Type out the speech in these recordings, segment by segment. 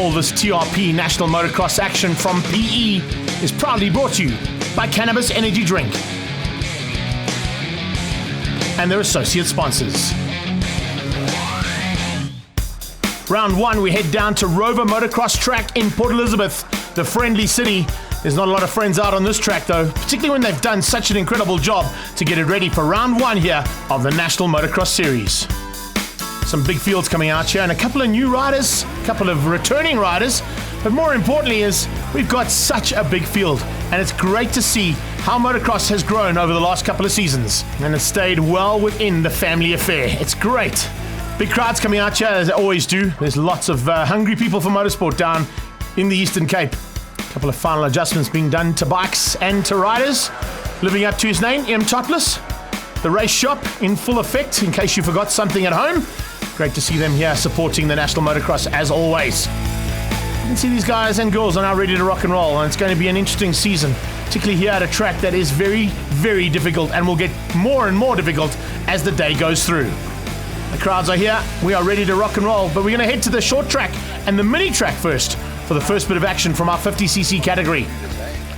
All this TRP National Motocross action from PE is proudly brought to you by Cannabis Energy Drink and their associate sponsors. Round one, we head down to Rover Motocross Track in Port Elizabeth, the friendly city. There's not a lot of friends out on this track though, particularly when they've done such an incredible job to get it ready for round one here of the National Motocross Series. Some big fields coming out here and a couple of new riders, a couple of returning riders, but more importantly is we've got such a big field and it's great to see how motocross has grown over the last couple of seasons and it's stayed well within the family affair. It's great. Big crowds coming out here as they always do. There's lots of hungry people for motorsport down in the Eastern Cape. A couple of final adjustments being done to bikes and to riders. Living up to his name, M. Topless. The race shop in full effect in case you forgot something at home. Great to see them here supporting the National Motocross as always. You can see these guys and girls are now ready to rock and roll and it's going to be an interesting season, particularly here at a track that is very, very difficult and will get more and more difficult as the day goes through. The crowds are here, we are ready to rock and roll, but we're going to head to the short track and the mini track first for the first bit of action from our 50cc category.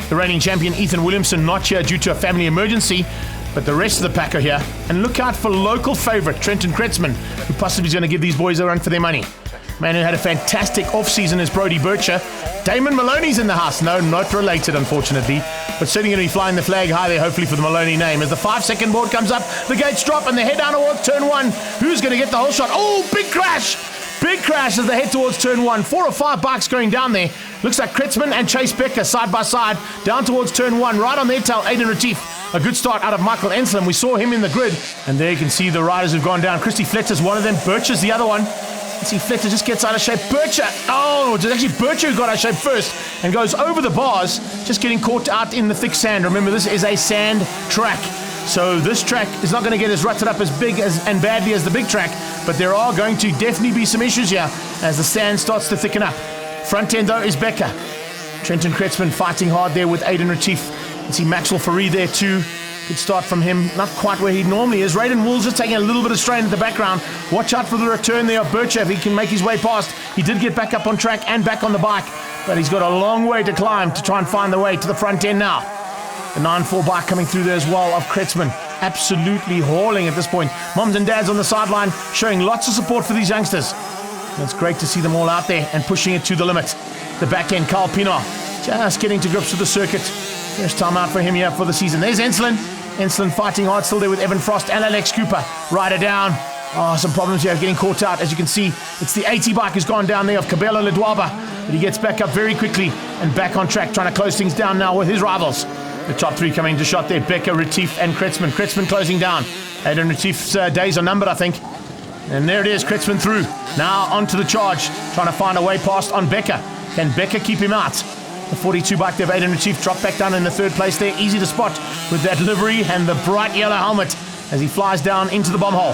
The reigning champion Ethan Williamson not here due to a family emergency, but the rest of the pack are here. And look out for local favourite Trenton Kretzmann, who possibly is going to give these boys a run for their money. Man who had a fantastic off-season is Brodie Bircher. Damon Maloney's in the house. No, not related, unfortunately. But certainly going to be flying the flag high there, hopefully, for the Maloney name. As the 5-second board comes up, the gates drop, and they head down towards turn one. Who's going to get the whole shot? Oh, big crash! Big crash as they head towards turn one. 4 or 5 bikes going down there. Looks like Kretzmann and Chase Becker side by side down towards turn one. Right on their tail, Aiden Retief. A good start out of Michael Enslin. We saw him in the grid. And there you can see the riders who've gone down. Christy Fletcher's one of them. Bircher's the other one. You see Fletcher just gets out of shape. Bircher. Oh, it's actually Bircher who got out of shape first and goes over the bars, just getting caught out in the thick sand. Remember, this is a sand track. So this track is not going to get as rutted up as big as and badly as the big track, but there are going to definitely be some issues here as the sand starts to thicken up. Front end though is Becker. Trenton Kretzmann fighting hard there with Aiden Retief. You see Maxwell Faree there too. Good start from him, not quite where he normally is. Raiden Wools is taking a little bit of strain at the background. Watch out for the return there of Bircher if he can make his way past. He did get back up on track and back on the bike, but he's got a long way to climb to try and find the way to the front end now. The 9-4 bike coming through there as well of Kretzmann. Absolutely hauling at this point. Moms and dads on the sideline showing lots of support for these youngsters. It's great to see them all out there and pushing it to the limit. The back end, Carl Pienaar, just getting to grips with the circuit. First time out for him here for the season. There's Enslin. Enslin fighting hard still there with Evan Frost and Alex Cooper. Rider down. Oh, some problems here getting caught out. As you can see, it's the 80 bike who's gone down there of Cabello Ledwaba. But he gets back up very quickly and back on track, trying to close things down now with his rivals. The top three coming to shot there, Becker, Retief and Kretzmann. Kretzmann closing down. Aiden Retief's days are numbered, I think. And there it is, Kretzmann through. Now onto the charge, trying to find a way past on Becker. Can Becker keep him out? The 42 bike there of Aiden Retief dropped back down in the third place there. Easy to spot with that livery and the bright yellow helmet as he flies down into the bomb hole.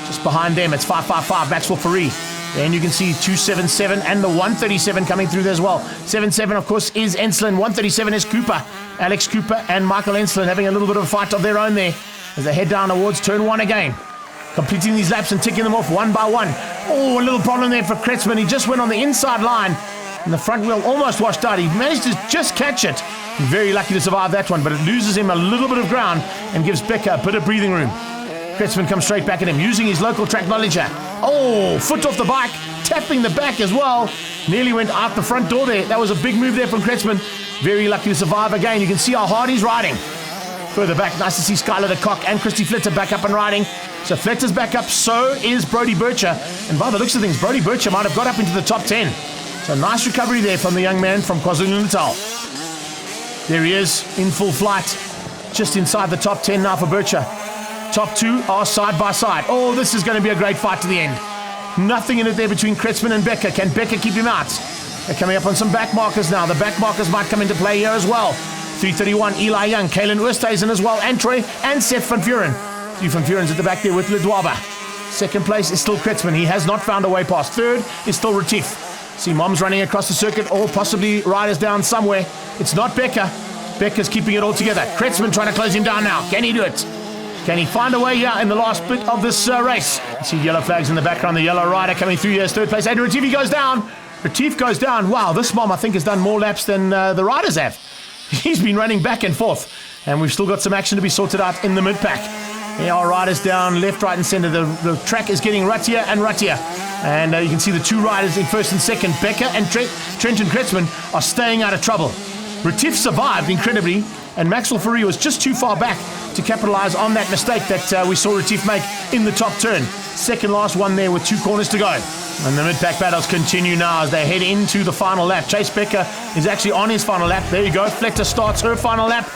Just behind them, it's 555, Maxwell Faree. Then you can see 277 and the 137 coming through there as well. 77, of course, is Enslin. 137 is Cooper. Alex Cooper and Michael Enslin having a little bit of a fight of their own there as they head down towards turn one again. Completing these laps and ticking them off one by one. Oh, a little problem there for Kretzmann. He just went on the inside line and the front wheel almost washed out. He managed to just catch it. Very lucky to survive that one, but it loses him a little bit of ground and gives Becker a bit of breathing room. Kretzmann comes straight back at him, using his local track knowledge here. Oh, foot off the bike, tapping the back as well. Nearly went out the front door there. That was a big move there from Kretzmann. Very lucky to survive again. You can see how hard he's riding. Further back, nice to see Skylar de Kock and Christy Fletter back up and riding. So Fletter's back up, so is Brodie Bircher. And by the looks of things, Brodie Bircher might have got up into the top 10. So nice recovery there from the young man from KwaZulu-Natal. There he is, in full flight. Just inside the top 10 now for Bircher. Top two are side by side. Oh, this is going to be a great fight to the end. Nothing in it there between Kretzmann and Becker. Can Becker keep him out? They're coming up on some back markers now. The back markers might come into play here as well. 331, Eli Young, Kalen Oosthuizen as well, and Troy, and Seth van Vuren. Steve van Vuren's at the back there with Ledwaba. Second place is still Kretzmann. He has not found a way past. Third is still Retief. See Moms running across the circuit, or possibly riders down somewhere. It's not Becker. Becker's keeping it all together. Kretzmann trying to close him down now. Can he do it? Can he find a way here in the last bit of this race? You see yellow flags in the background. The yellow rider coming through here is third place. Adrian Retief goes down. Retief goes down. Wow, this mom, I think, has done more laps than the riders have. He's been running back and forth, and we've still got some action to be sorted out in the mid-pack. There are riders down left, right, and centre. The track is getting ruttier and ruttier. And you can see the two riders in first and second, Becker and Trenton Kretzmann, are staying out of trouble. Retief survived incredibly, and Maxwell Fourie was just too far back to capitalise on that mistake that we saw Retief make in the top turn. Second last one there with 2 corners to go. And the mid-pack battles continue now as they head into the final lap. Chase Becker is actually on his final lap. There you go. Flechter starts her final lap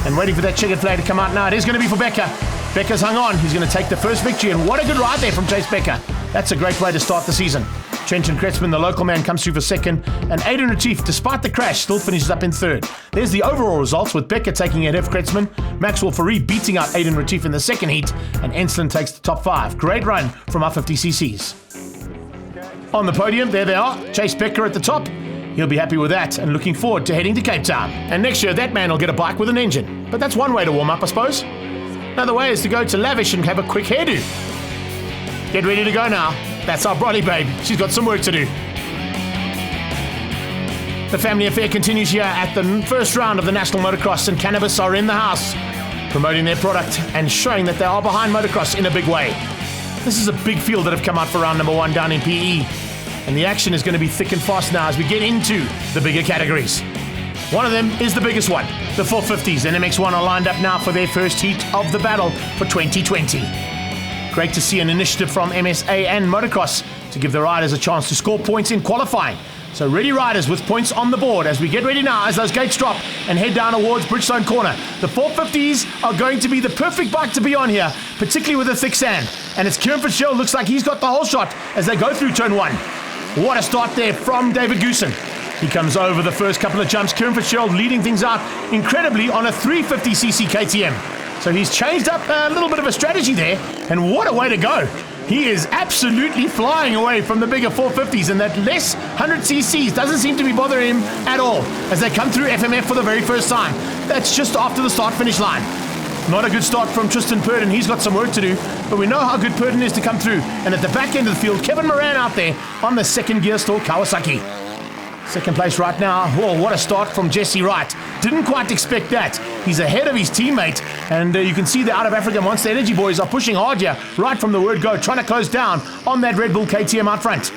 and waiting for that checkered flag to come out now. It is going to be for Becker. Becker's hung on. He's going to take the first victory, and what a good ride there from Chase Becker. That's a great way to start the season. Trenton Kretzmann, the local man, comes through for second, and Aiden Retief, despite the crash, still finishes up in third. There's the overall results, with Becker taking ahead of Kretzmann, Maxwell Fourie beating out Aiden Retief in the second heat, and Ensslin takes the top 5. Great run from our 50cc's. On the podium, there they are. Chase Becker at the top. He'll be happy with that and looking forward to heading to Cape Town. And next year, that man will get a bike with an engine. But that's one way to warm up, I suppose. Another way is to go to Lavish and have a quick hairdo. Get ready to go now. That's our Brolly babe. She's got some work to do. The family affair continues here at the first round of the National Motocross, and Cannabis are in the house, promoting their product and showing that they are behind motocross in a big way. This is a big field that have come out for round number 1 down in PE, and the action is going to be thick and fast now as we get into the bigger categories. One of them is the biggest one. The 450s and MX1 are lined up now for their first heat of the battle for 2020. Great to see an initiative from MSA and Motocross to give the riders a chance to score points in qualifying. So ready riders with points on the board as we get ready now as those gates drop and head down towards Bridgestone Corner. The 450s are going to be the perfect bike to be on here, particularly with the thick sand. And it's Kieran Fitzgerald, looks like he's got the whole shot as they go through turn 1. What a start there from David Goosen. He comes over the first couple of jumps. Kieran Fitzgerald leading things out incredibly on a 350cc KTM. So he's changed up a little bit of a strategy there, and what a way to go. He is absolutely flying away from the bigger 450s, and that less 100cc's doesn't seem to be bothering him at all as they come through FMF for the very first time. That's just after the start-finish line. Not a good start from Tristan Purdon. He's got some work to do, but we know how good Purdon is to come through. And at the back end of the field, Kevin Moran out there on the second gear stall, Kawasaki. Second place right now. Whoa, what a start from Jesse Wright. Didn't quite expect that. He's ahead of his teammate, and you can see the Out of Africa Monster Energy boys are pushing hard here, right from the word go, trying to close down on that Red Bull KTM out front.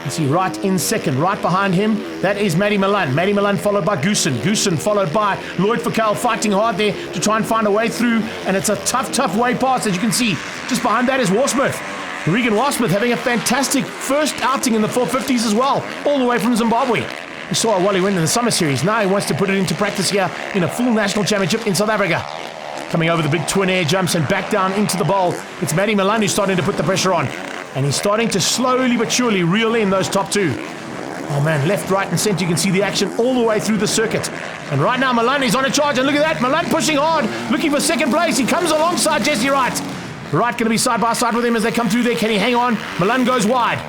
You see Wright in second, right behind him, that is Matty Milan. Matty Milan followed by Goosen. Goosen followed by Lloyd Fakal, fighting hard there to try and find a way through, and it's a tough way past, as you can see. Just behind that is Warsmith. Regan Warsmith having a fantastic first outing in the 450s as well, all the way from Zimbabwe. We saw a Wally win in the Summer Series. Now he wants to put it into practice here in a full national championship in South Africa. Coming over the big twin air jumps and back down into the bowl. It's Matty Milan who's starting to put the pressure on. And he's starting to slowly but surely reel in those top two. Oh man, left, right and centre, you can see the action all the way through the circuit. And right now Milan is on a charge, and look at that, Milan pushing hard, looking for second place. He comes alongside Jesse Wright. Wright going to be side by side with him as they come through there. Can he hang on? Milan goes wide.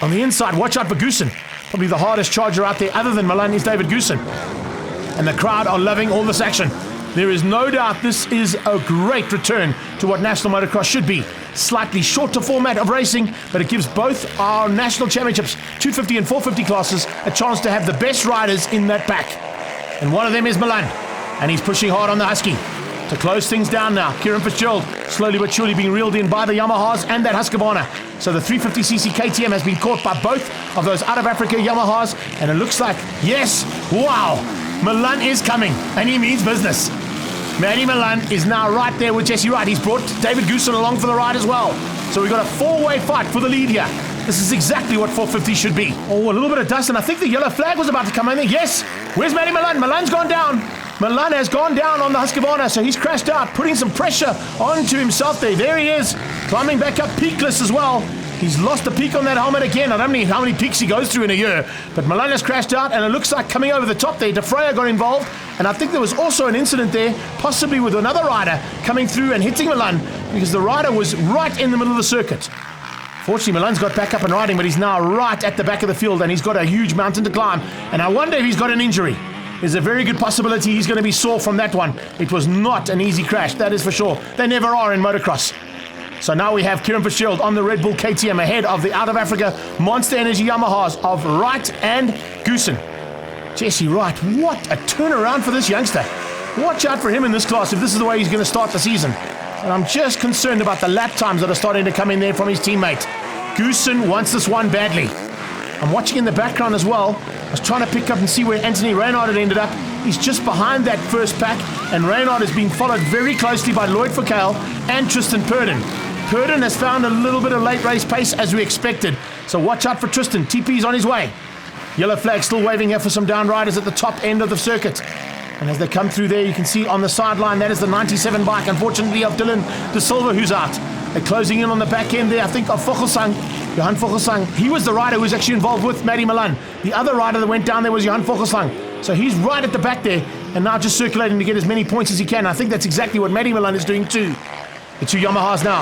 On the inside, watch out for Goosen. Probably the hardest charger out there other than Milan is David Goosen. And the crowd are loving all this action. There is no doubt this is a great return to what National Motocross should be. Slightly shorter format of racing, but it gives both our national championships, 250 and 450 classes, a chance to have the best riders in that pack. And one of them is Milan. And he's pushing hard on the Husky to close things down now. Kieran Fitzgerald slowly but surely being reeled in by the Yamahas and that Husqvarna. So the 350cc KTM has been caught by both of those out of Africa Yamahas, and it looks like, yes, wow, Milan is coming, and he means business. Matty Milan is now right there with Jesse Wright. He's brought David Goosen along for the ride as well. So we've got a four-way fight for the lead here. This is exactly what 450 should be. Oh, a little bit of dust, and I think the yellow flag was about to come in there. Yes, where's Matty Milan? Milan's gone down. Milan has gone down on the Husqvarna, so he's crashed out, putting some pressure onto himself there. There he is, climbing back up peakless as well. He's lost the peak on that helmet again. I don't know how many peaks he goes through in a year, but Milan has crashed out, and it looks like coming over the top there, De Freya got involved, and I think there was also an incident there, possibly with another rider coming through and hitting Milan, because the rider was right in the middle of the circuit. Fortunately, Milan's got back up and riding, but he's now right at the back of the field, and he's got a huge mountain to climb, and I wonder if he's got an injury. There's a very good possibility he's going to be sore from that one. It was not an easy crash, that is for sure. They never are in motocross. So now we have Kieran Fitzgerald on the Red Bull KTM ahead of the Out of Africa Monster Energy Yamahas of Wright and Goosen. Jesse Wright, what a turnaround for this youngster. Watch out for him in this class if this is the way he's going to start the season. And I'm just concerned about the lap times that are starting to come in there from his teammate. Goosen wants this one badly. I'm watching in the background as well. I was trying to pick up and see where Anthony Reynard had ended up. He's just behind that first pack, and Reynard is being followed very closely by Lloyd Fakale and Tristan Purdon. Purdon has found a little bit of late race pace as we expected. So watch out for Tristan. TP's on his way. Yellow flag still waving here for some down riders at the top end of the circuit. And as they come through there, you can see on the sideline, that is the 97 bike, unfortunately, of Dylan De Silva, who's out. They're closing in on the back end there, I think, of Vogelsang. Johan Vogelsang. He was the rider who was actually involved with Matty Milan. The other rider that went down there was Johan Vogelsang. So he's right at the back there, and now just circulating to get as many points as he can. I think that's exactly what Matty Milan is doing too. The two Yamahas now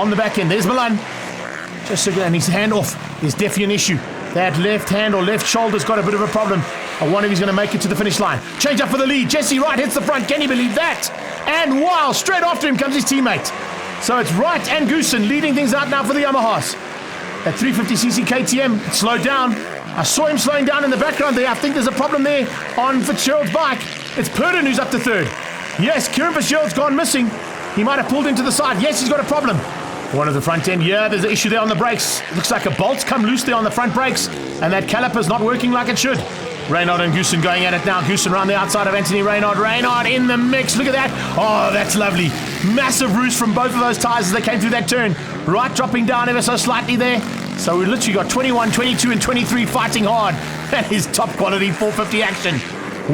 on the back end. There's Milan. Just circulating, and his hand off. There's definitely an issue. That left hand or left shoulder's got a bit of a problem. I wonder if he's going to make it to the finish line. Change up for the lead. Jesse Wright hits the front. Can you believe that? And wow, straight after him comes his teammate. So it's Wright and Goosen leading things out now for the Yamahas. At 350cc KTM, it slowed down. I saw him slowing down in the background there. I think there's a problem there on Fitzgerald's bike. It's Purdon who's up to third. Yes, Kieran Fitzgerald's gone missing. He might have pulled into the side. Yes, he's got a problem. One of the front end. Yeah, there's an issue there on the brakes. Looks like a bolt's come loose there on the front brakes, and that caliper's not working like it should. Reynard and Goosen going at it now. Goosen around the outside of Anthony Reynard. Reynard in the mix. Look at that. Oh, that's lovely. Massive roost from both of those tyres as they came through that turn. Right dropping down ever so slightly there. So we literally got 21, 22, and 23 fighting hard. That is top quality 450 action.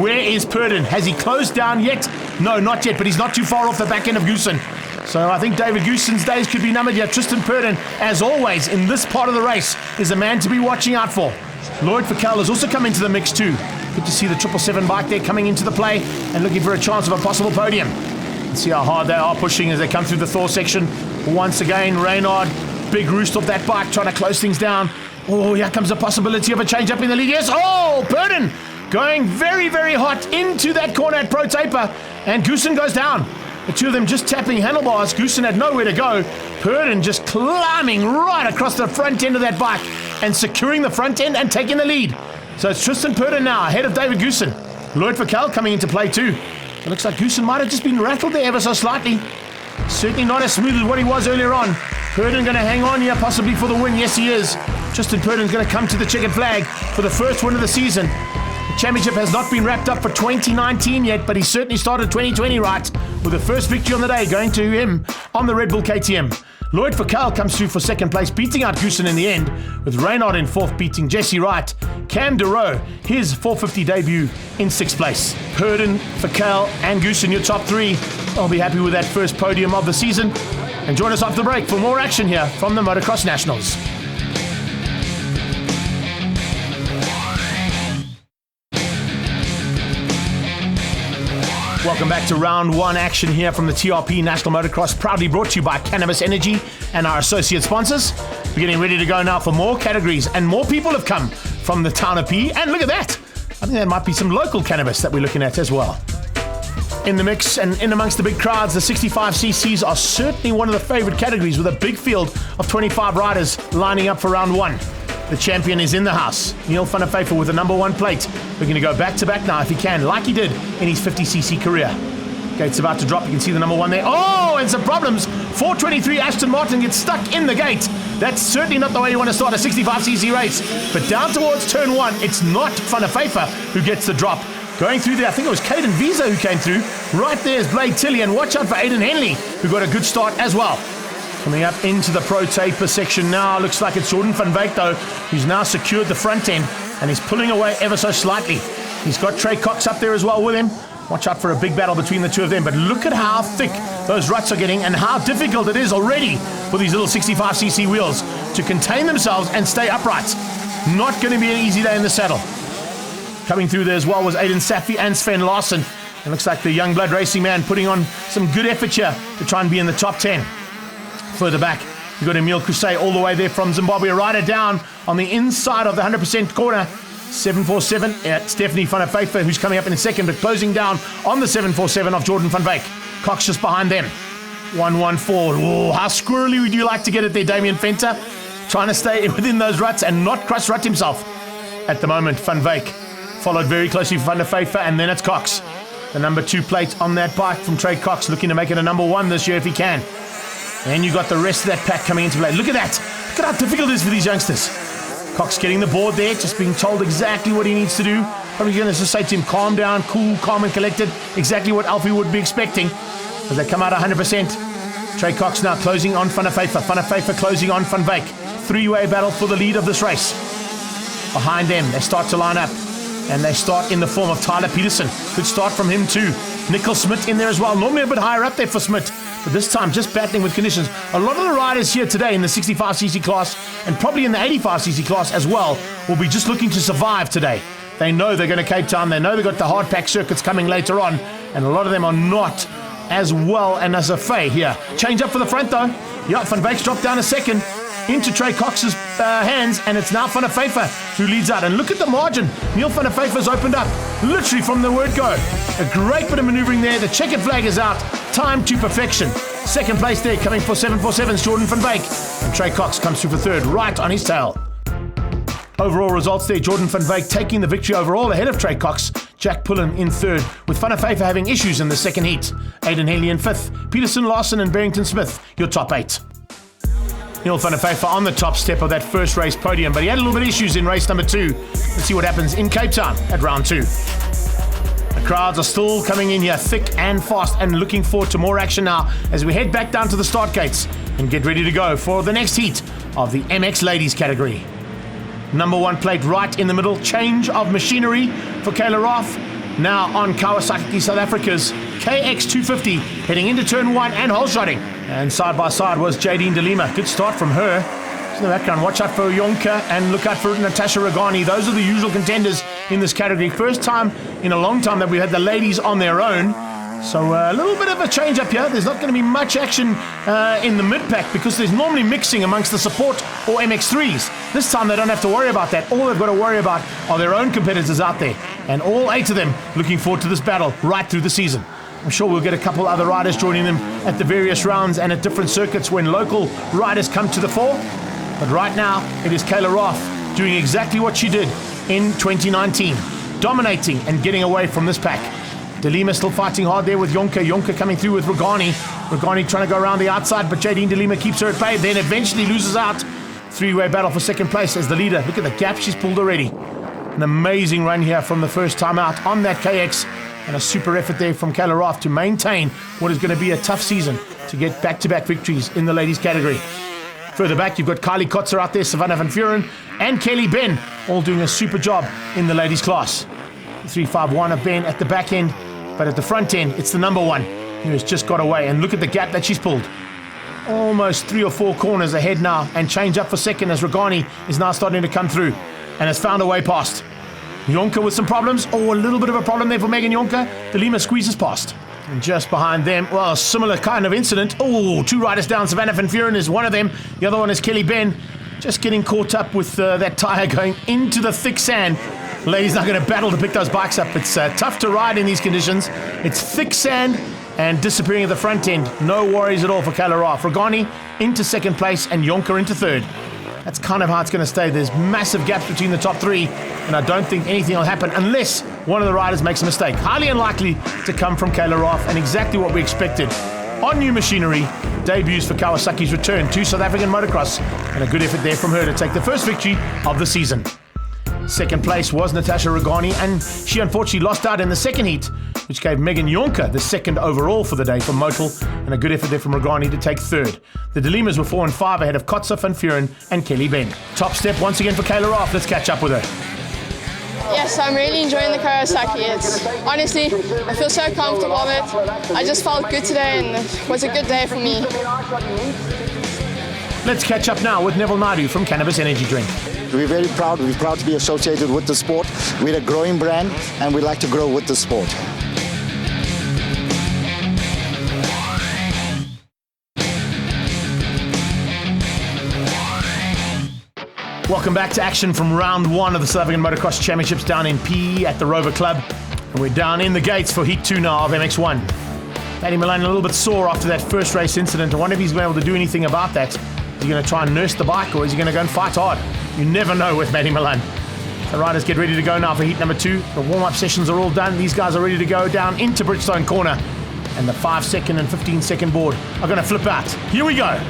Where is Purdon? Has he closed down yet? No, not yet, but he's not too far off the back end of Goosen. So I think David Goosen's days could be numbered here. Tristan Purdon, as always, in this part of the race, is a man to be watching out for. Lloyd Fakale has also come into the mix too. Good to see the 777 bike there coming into the play and looking for a chance of a possible podium. Let's see how hard they are pushing as they come through the Thor section. Once again, Reynard, big roost off that bike, trying to close things down. Oh, here comes the possibility of a change up in the lead. Yes, oh, Purdon going very, very hot into that corner at Pro Taper, and Goosen goes down. The two of them just tapping handlebars. Goosen had nowhere to go. Purdon just climbing right across the front end of that bike and securing the front end and taking the lead. So it's Tristan Purdon now ahead of David Goosen. Lloyd Fakale coming into play too. It looks like Goosen might have just been rattled there ever so slightly. Certainly not as smooth as what he was earlier on. Purdon going to hang on here possibly for the win. Yes, he is. Tristan Purdon's going to come to the checkered flag for the first win of the season. The championship has not been wrapped up for 2019 yet, but he certainly started 2020 right, with the first victory on the day going to him on the Red Bull KTM. Lloyd Fakale comes through for second place, beating out Goosen in the end, with Reynard in fourth, beating Jesse Wright. Cam DeRoe, his 450 debut in sixth place. Purdon, Fakale, and Goosen, your top three. I'll be happy with that first podium of the season. And join us after the break for more action here from the Motocross Nationals. Welcome back to round one action here from the TRP National Motocross, proudly brought to you by Cannabis Energy and our associate sponsors. We're getting ready to go now for more categories, and more people have come from the town of P. And look at that. I think there might be some local cannabis that we're looking at as well. In the mix and in amongst the big crowds, the 65cc's are certainly one of the favorite categories, with a big field of 25 riders lining up for round one. The champion is in the house. Neil van der Pfeiffer with the number one plate. We're going to go back to back now if he can, like he did in his 50cc career. Gate's about to drop. You can see the number one there. Oh, and some problems. 423 Aston Martin gets stuck in the gate. That's certainly not the way you want to start a 65cc race. But down towards turn one, it's not van der Pfeiffer who gets the drop. Going through there, I think it was Caden Visa who came through. Right there is Blake Tilley, and watch out for Aidan Henley, who got a good start as well. Coming up into the Pro Taper section now, looks like it's Jordan van Wyk though, who's now secured the front end, and he's pulling away ever so slightly. He's got Trey Cox up there as well with him. Watch out for a big battle between the two of them, but look at how thick those ruts are getting and how difficult it is already for these little 65cc wheels to contain themselves and stay upright. Not going to be an easy day in the saddle. Coming through there as well was Aidan Safi and Sven Larsen. It looks like the young blood racing man putting on some good effort here to try and be in the top 10. Further back, you've got Emile Kusei all the way there from Zimbabwe, rider down on the inside of the 100% corner. 747, Stephanie van der Pfeiffer, who's coming up in a second, but closing down on the 747 of Jordan van Wyk. Cox just behind them. 1-1 Oh, how squirrely would you like to get it there, Damien Fenter? Trying to stay within those ruts and not cross rut himself. At the moment, Van Wyk followed very closely Van der Pfeiffer, and then it's Cox. The number 2 plate on that bike from Trey Cox, looking to make it a number 1 this year if he can. And you got the rest of that pack coming into play. Look at that. Look at how difficult it is for these youngsters. Cox getting the board there, just being told exactly what he needs to do. Probably going to just say to him, calm down, cool, calm and collected. Exactly what Alfie would be expecting as they come out 100%. Trey Cox now closing on Van der Pfeiffer. Van der Pfeiffer closing on Van Wyk. 3-way battle for the lead of this race. Behind them, they start to line up. And they start in the form of Tyler Peterson. Good start from him too. Nickel Smith in there as well. Normally a bit higher up there for Smith. But this time, just battling with conditions. A lot of the riders here today in the 65cc class and probably in the 85cc class as well will be just looking to survive today. They know they're going to Cape Town. They know they've got the hard pack circuits coming later on. And a lot of them are not as well and as a fay here. Change up for the front though. Yeah, Van Wyk's dropped down a second into Trey Cox's hands, and it's now Van der Pfeiffer who leads out. And look at the margin. Neil Van der Pfeiffer's opened up literally from the word go. A great bit of maneuvering there. The checkered flag is out. Time to perfection. Second place there, coming for 747's Jordan Van Wyk. And Trey Cox comes through for third, right on his tail. Overall results there, Jordan Van Wyk taking the victory overall ahead of Trey Cox. Jack Pullen in third, with Van der Pfeiffer having issues in the second heat. Aidan Haley in fifth. Peterson, Larson and Barrington Smith, your top 8. Neil Van der Pfeiffer on the top step of that first race podium, but he had a little bit of issues in race number 2. Let's see what happens in Cape Town at round 2. The crowds are still coming in here thick and fast and looking forward to more action now as we head back down to the start gates and get ready to go for the next heat of the MX Ladies category. Number 1 plate right in the middle, change of machinery for Kayla Roth. Now on Kawasaki South Africa's KX250, heading into turn 1 and hole shotting. And side by side was Jadine de Lima. Good start from her. In the background, watch out for Jonka and look out for Natasha Regani. Those are the usual contenders in this category. First time in a long time that we had the ladies on their own. So a little bit of a change up here. There's not going to be much action in the mid-pack because there's normally mixing amongst the support or MX3s. This time they don't have to worry about that. All they've got to worry about are their own competitors out there. And all 8 of them looking forward to this battle right through the season. I'm sure we'll get a couple other riders joining them at the various rounds and at different circuits when local riders come to the fore. But right now, it is Kayla Roth doing exactly what she did in 2019, dominating and getting away from this pack. De Lima still fighting hard there with Jonka. Jonka coming through with Regani. Regani trying to go around the outside, but Jadine de Lima keeps her at bay, then eventually loses out. 3-way battle for second place as the leader. Look at the gap she's pulled already. An amazing run here from the first time out on that KX. And a super effort there from Kayla Roth to maintain what is going to be a tough season to get back-to-back victories in the ladies category. Further back, you've got Kylie Kotzer out there, Savannah Van Vuren, and Kelly Ben, all doing a super job in the ladies class. 351 of Ben at the back end, but at the front end, it's the number 1 who has just got away. And look at the gap that she's pulled. Almost 3 or 4 corners ahead now, and change up for second as Regani is now starting to come through and has found a way past. Jonka with some problems. Oh, a little bit of a problem there for Megan Jonka. De Lima squeezes past. And just behind them, well, a similar kind of incident. Oh, 2 riders down. Savannah Van Vuren is one of them. The other one is Kelly Ben. Just getting caught up with that tyre going into the thick sand. Ladies not going to battle to pick those bikes up. It's tough to ride in these conditions. It's thick sand and disappearing at the front end. No worries at all for Kayla Roth. Regani into second place and Jonka into third. That's kind of how it's going to stay. There's massive gaps between the top 3, and I don't think anything will happen unless one of the riders makes a mistake. Highly unlikely to come from Kayla Roth, and exactly what we expected. On new machinery, debuts for Kawasaki's return to South African motocross, and a good effort there from her to take the first victory of the season. Second place was Natasha Regani, and she unfortunately lost out in the second heat, which gave Megan Jonka the second overall for the day for Motul, and a good effort there from Regani to take third. The De Limas were 4 and 5 ahead of Kotzer, Van Vuren and Kelly Ben. Top step once again for Kayla Roth. Let's catch up with her. Yes, I'm really enjoying the Kawasaki. It's honestly, I feel so comfortable with it. I just felt good today and it was a good day for me. Let's catch up now with Neville Naidu from Cannabis Energy Drink. We're very proud. We're proud to be associated with the sport. We're a growing brand and we like to grow with the sport. Welcome back to action from round 1 of the South African Motocross Championships down in PE at the Rover Club. And we're down in the gates for Heat 2 now of MX1. Matty Milan a little bit sore after that first race incident. I wonder if he's been able to do anything about that. Is he going to try and nurse the bike, or is he going to go and fight hard? You never know with Matty Milan. The riders get ready to go now for heat number 2. The warm-up sessions are all done. These guys are ready to go down into Bridgestone corner. And the 5-second and 15-second board are going to flip out. Here we go.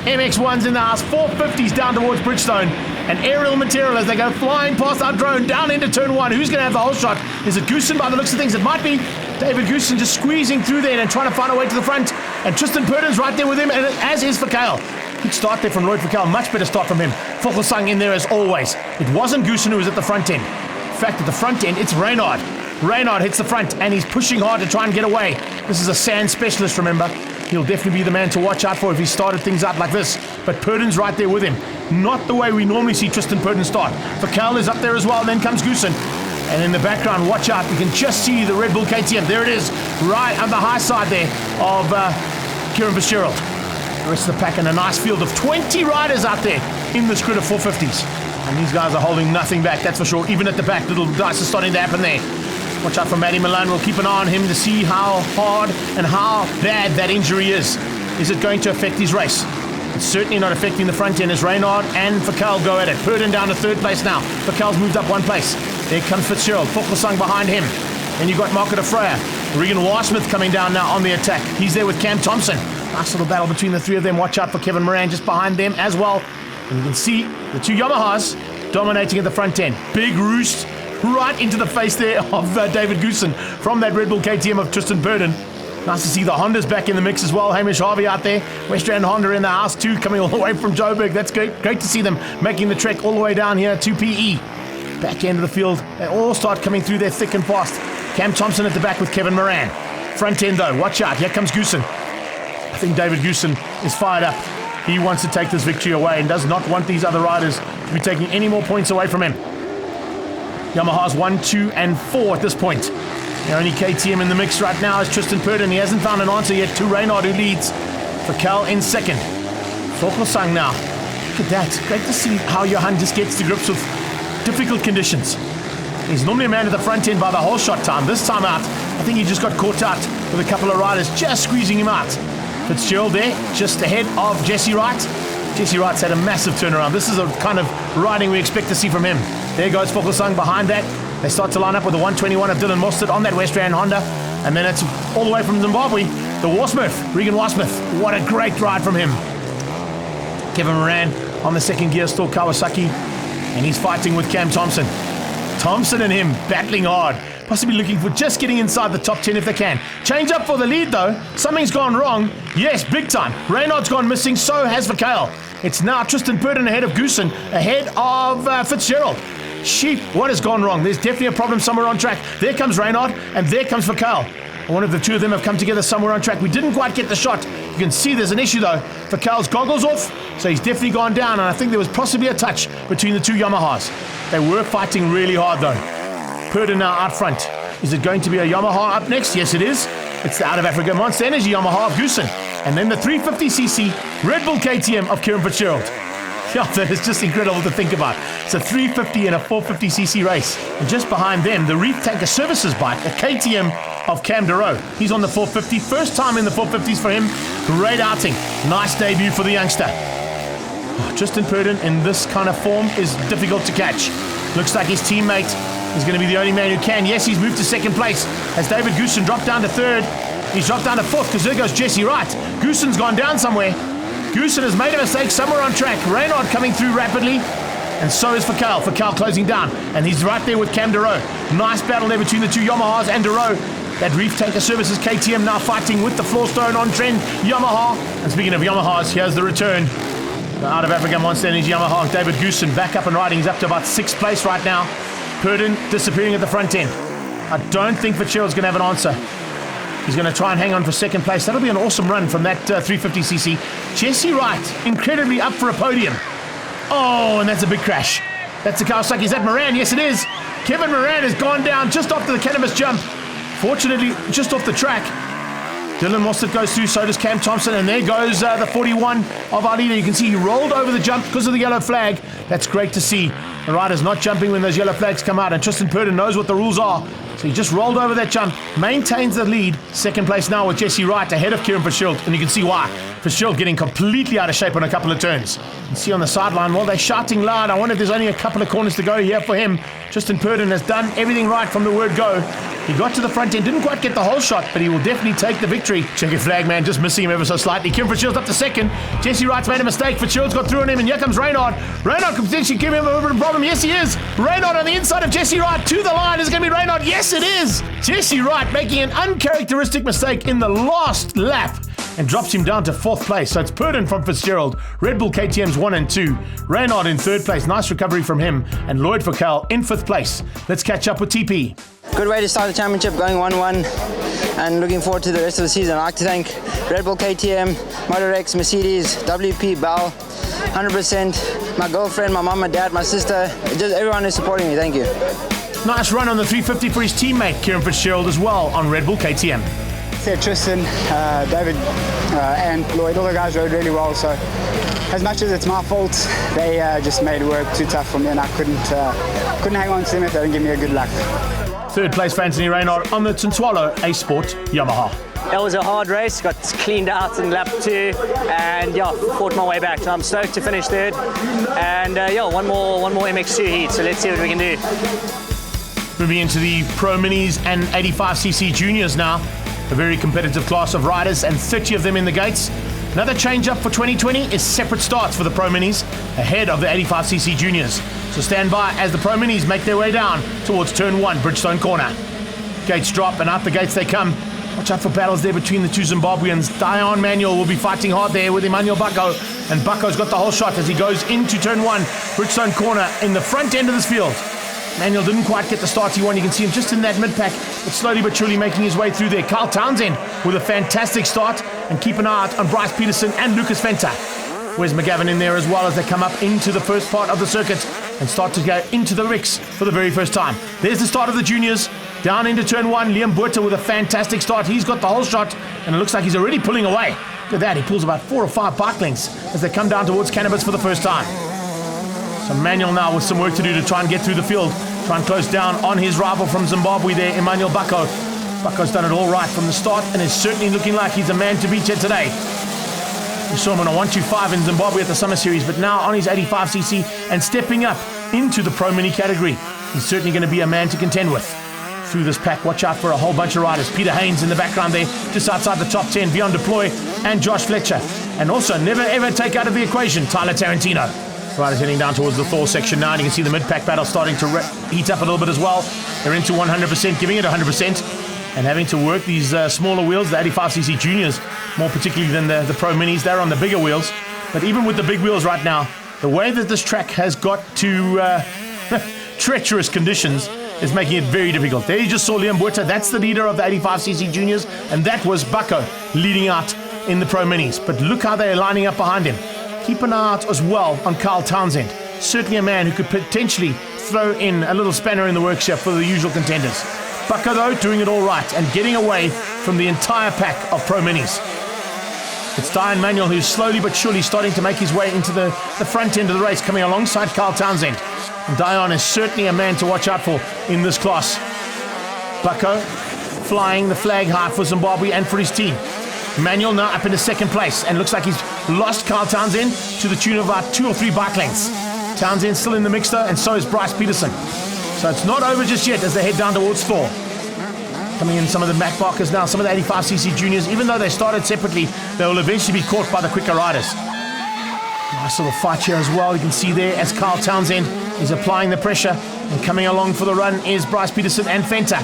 MX1's in the house, 450s down towards Bridgestone. And aerial material as they go flying past our drone down into turn 1. Who's going to have the whole shot? Is it Goosen by the looks of things? It might be David Goosen just squeezing through there and trying to find a way to the front. And Tristan Purden's right there with him, and as is Verkael. Good start there from Lloyd Verkael, much better start from him. Vogelsang in there as always. It wasn't Goosen who was at the front end. In fact, at the front end, it's Reynard. Reynard hits the front, and he's pushing hard to try and get away. This is a sand specialist, remember. He'll definitely be the man to watch out for if he started things out like this. But Purden's right there with him. Not the way we normally see Tristan Purden start. Verkael is up there as well, and then comes Goosen. And in the background, watch out. You can just see the Red Bull KTM. There it is, right on the high side there of Kieran Fitzgerald. The rest of the pack and a nice field of 20 riders out there in this grid of 450s. And these guys are holding nothing back, that's for sure. Even at the back, little dice are starting to happen there. Watch out for Matty Milan. We'll keep an eye on him to see how hard and how bad that injury is. Is it going to affect his race? It's certainly not affecting the front end as Reynard and Verkael go at it. Purden down to 3rd place now. Verkael's moved up 1 place. There comes Fitzgerald. Vogelsang behind him. Then you've got Marco de Freya. Regan Warsmith coming down now on the attack. He's there with Cam Thompson. Nice little battle between the 3 of them. Watch out for Kevin Moran just behind them as well. And you can see the 2 Yamahas dominating at the front end. Big roost right into the face there of David Goosen from that Red Bull KTM of Tristan Purden. Nice to see the Hondas back in the mix as well. Hamish Harvey out there. Western Honda in the house too, coming all the way from Joburg. That's great. Great to see them making the trek all the way down here to PE. Back end of the field. They all start coming through there thick and fast. Cam Thompson at the back with Kevin Moran. Front end though, watch out. Here comes Goosen. I think David Goosen is fired up. He wants to take this victory away and does not want these other riders to be taking any more points away from him. Yamaha's 1, 2, and 4 at this point. The only KTM in the mix right now is Tristan Purden. He hasn't found an answer yet to Reynard, who leads. Verkael in 2nd. Vogelsang now. Look at that. Great to see how Johan just gets to grips with difficult conditions. He's normally a man at the front end by the whole shot time. This time out, I think he just got caught out with a couple of riders just squeezing him out. Fitzgerald there, just ahead of Jesse Wright. Jesse Wright's had a massive turnaround. This is a kind of riding we expect to see from him. There goes Vogelsang behind that. They start to line up with the 121 of Dylan Mostert on that Western Honda. And then it's all the way from Zimbabwe, the Warsmith, Regan Warsmith. What a great ride from him. Kevin Moran on the 2nd gear, still Kawasaki. And he's fighting with Cam Thompson. Thompson and him battling hard. Possibly looking for just getting inside the top 10 if they can. Change up for the lead though. Something's gone wrong. Yes, big time. Reynard's gone missing, so has Verkael. It's now Tristan Purden ahead of Goosen, ahead of Fitzgerald. Sheep, what has gone wrong? There's definitely a problem somewhere on track. There comes Reynard, and there comes Verkael. One of the 2 of them have come together somewhere on track. We didn't quite get the shot. You can see there's an issue though. Verkael's goggles off, so he's definitely gone down, and I think there was possibly a touch between the 2 Yamahas. They were fighting really hard though. Purden now out front. Is it going to be a Yamaha up next? Yes, it is. It's the Out of Africa Monster Energy Yamaha of Goosen. And then the 350cc Red Bull KTM of Kieran Fitzgerald. Yeah, that is just incredible to think about. It's a 350 and a 450cc race. And just behind them, the Reef Tanker Services bike, a KTM of Cam Deroe. He's on the 450. First time in the 450s for him. Great outing. Nice debut for the youngster. Oh, Tristan Purden in this kind of form is difficult to catch. Looks like his teammate is going to be the only man who can. Yes, he's moved to 2nd place. Has David Goosen dropped down to 3rd? He's dropped down to 4th because there goes Jesse Wright. Goosen's gone down somewhere. Goosen has made a mistake somewhere on track. Reynard coming through rapidly. And so is Verkael. Verkael closing down. And he's right there with Cam Deroe. Nice battle there between the 2 Yamahas and Deroe. That Reef Tanker Services KTM now fighting with the Floorstone on trend Yamaha. And speaking of Yamahas, here's the return. The Out of Africa Monster Energy Yamaha. David Goosen back up and riding. He's up to about 6th place right now. Purden disappearing at the front end. I don't think Fitzgerald's going to have an answer. He's going to try and hang on for 2nd place. That'll be an awesome run from that 350cc. Jesse Wright, incredibly up for a podium. Oh, and that's a big crash. That's the Kawasaki. Is that Moran? Yes, it is. Kevin Moran has gone down just after the cannabis jump. Fortunately, just off the track. Dylan Mostert goes through, so does Cam Thompson, and there goes the 41 of our leader. You can see he rolled over the jump because of the yellow flag. That's great to see. The rider's not jumping when those yellow flags come out, and Tristan Purden knows what the rules are. So he just rolled over that jump, maintains the lead. Second place now with Jesse Wright ahead of Kieran Fitzgerald, and you can see why. Fitzgerald getting completely out of shape on a couple of turns. You can see on the sideline, well, they're shouting loud. I wonder if there's only a couple of corners to go here for him. Tristan Purdon has done everything right from the word go. He got to the front end, didn't quite get the whole shot, but he will definitely take the victory. Checkered flag man just missing him ever so slightly. Kieran Fitzgerald's up to second. Jesse Wright's made a mistake. Fitzgerald's got through on him, and here comes Reynard. Reynard could potentially give him a little bit of a problem. Yes, he is. Reynard on the inside of Jesse Wright to the line. Is it going to be Reynard? Yes, it is. Jesse Wright making an uncharacteristic mistake in the last lap and drops him down to 4th place. So it's Purdon from Fitzgerald. Red Bull KTM's 1 and 2. Reynard in 3rd place. Nice recovery from him. And Lloyd Focal in 5th place. Let's catch up with TP. Good way to start the championship, going 1-1 and looking forward to the rest of the season. I'd like to thank Red Bull KTM, Motor X, Mercedes, WP, Bell, 100%, my girlfriend, my mum, my dad, my sister, just everyone who's supporting me. Thank you. Nice run on the 350 for his teammate Kieran Fitzgerald as well on Red Bull KTM. Tristan, David and Lloyd, all the guys rode really well, so as much as it's my fault, they just made it work too tough for me, and I couldn't hang on to them if they didn't give me a good luck. 3rd place for Anthony Reynard on the Tswalo A Sport Yamaha. That was a hard race, got cleaned out in lap 2, and yeah, fought my way back. So I'm stoked to finish 3rd, and yeah, one more MX2 heat, so let's see what we can do. Moving into the Pro Minis and 85cc Juniors now. A very competitive class of riders and 30 of them in the gates. Another change up for 2020 is separate starts for the Pro Minis ahead of the 85cc Juniors. So stand by as the Pro Minis make their way down towards turn 1, Bridgestone corner. Gates drop and out the gates they come. Watch out for battles there between the two Zimbabweans. Dion Manuel will be fighting hard there with Emmanuel Bacco. And Bacco's got the whole shot as he goes into turn 1, Bridgestone corner in the front end of this field. Manuel didn't quite get the start he wanted. You can see him just in that mid-pack, but slowly but surely making his way through there. Carl Townsend with a fantastic start, and keep an eye out on Bryce Peterson and Lucas Venter. Where's McGavin in there as well as they come up into the first part of the circuit and start to go into the Ricks for the very first time. There's the start of the juniors. Down into turn 1, Liam Buerta with a fantastic start. He's got the whole shot, and it looks like he's already pulling away. Look at that, he pulls about 4 or 5 bike lengths as they come down towards Cannabis for the first time. So Manuel now with some work to do to try and get through the field. Try and close down on his rival from Zimbabwe there, Emmanuel Bacco. Bacco's done it all right from the start and is certainly looking like he's a man to beat here today. We saw him on a 125 in Zimbabwe at the Summer Series, but now on his 85cc and stepping up into the Pro Mini category. He's certainly going to be a man to contend with. Through this pack, watch out for a whole bunch of riders. Peter Haynes in the background there, just outside the top 10, Beyond Deploy and Josh Fletcher. And also, never ever take out of the equation, Tyler Tarantino. Riders heading down towards the Thor section now, and you can see the mid-pack battle starting to heat up a little bit as well. They're into 100%, giving it 100%, and having to work these smaller wheels, the 85cc juniors, more particularly than the Pro Minis. They're on the bigger wheels. But even with the big wheels right now, the way that this track has got to treacherous conditions is making it very difficult. There you just saw Liam Buerta, that's the leader of the 85cc juniors, and that was Bacco leading out in the Pro Minis. But look how they're lining up behind him. Keep an eye out as well on Carl Townsend. Certainly a man who could potentially throw in a little spanner in the workshop for the usual contenders. Bacco, though, doing it all right and getting away from the entire pack of Pro Minis. It's Dion Manuel who's slowly but surely starting to make his way into the front end of the race, coming alongside Carl Townsend. And Dion is certainly a man to watch out for in this class. Bacco flying the flag high for Zimbabwe and for his team. Manuel now up into 2nd place and looks like he's lost Carl Townsend to the tune of about 2 or 3 bike lengths. Townsend still in the mix though, and so is Bryce Peterson. So it's not over just yet as they head down towards Thor. Coming in some of the Mac Barkers now, some of the 85cc juniors, even though they started separately, they will eventually be caught by the quicker riders. Nice little fight here as well. You can see there as Carl Townsend is applying the pressure, and coming along for the run is Bryce Peterson and Fenta.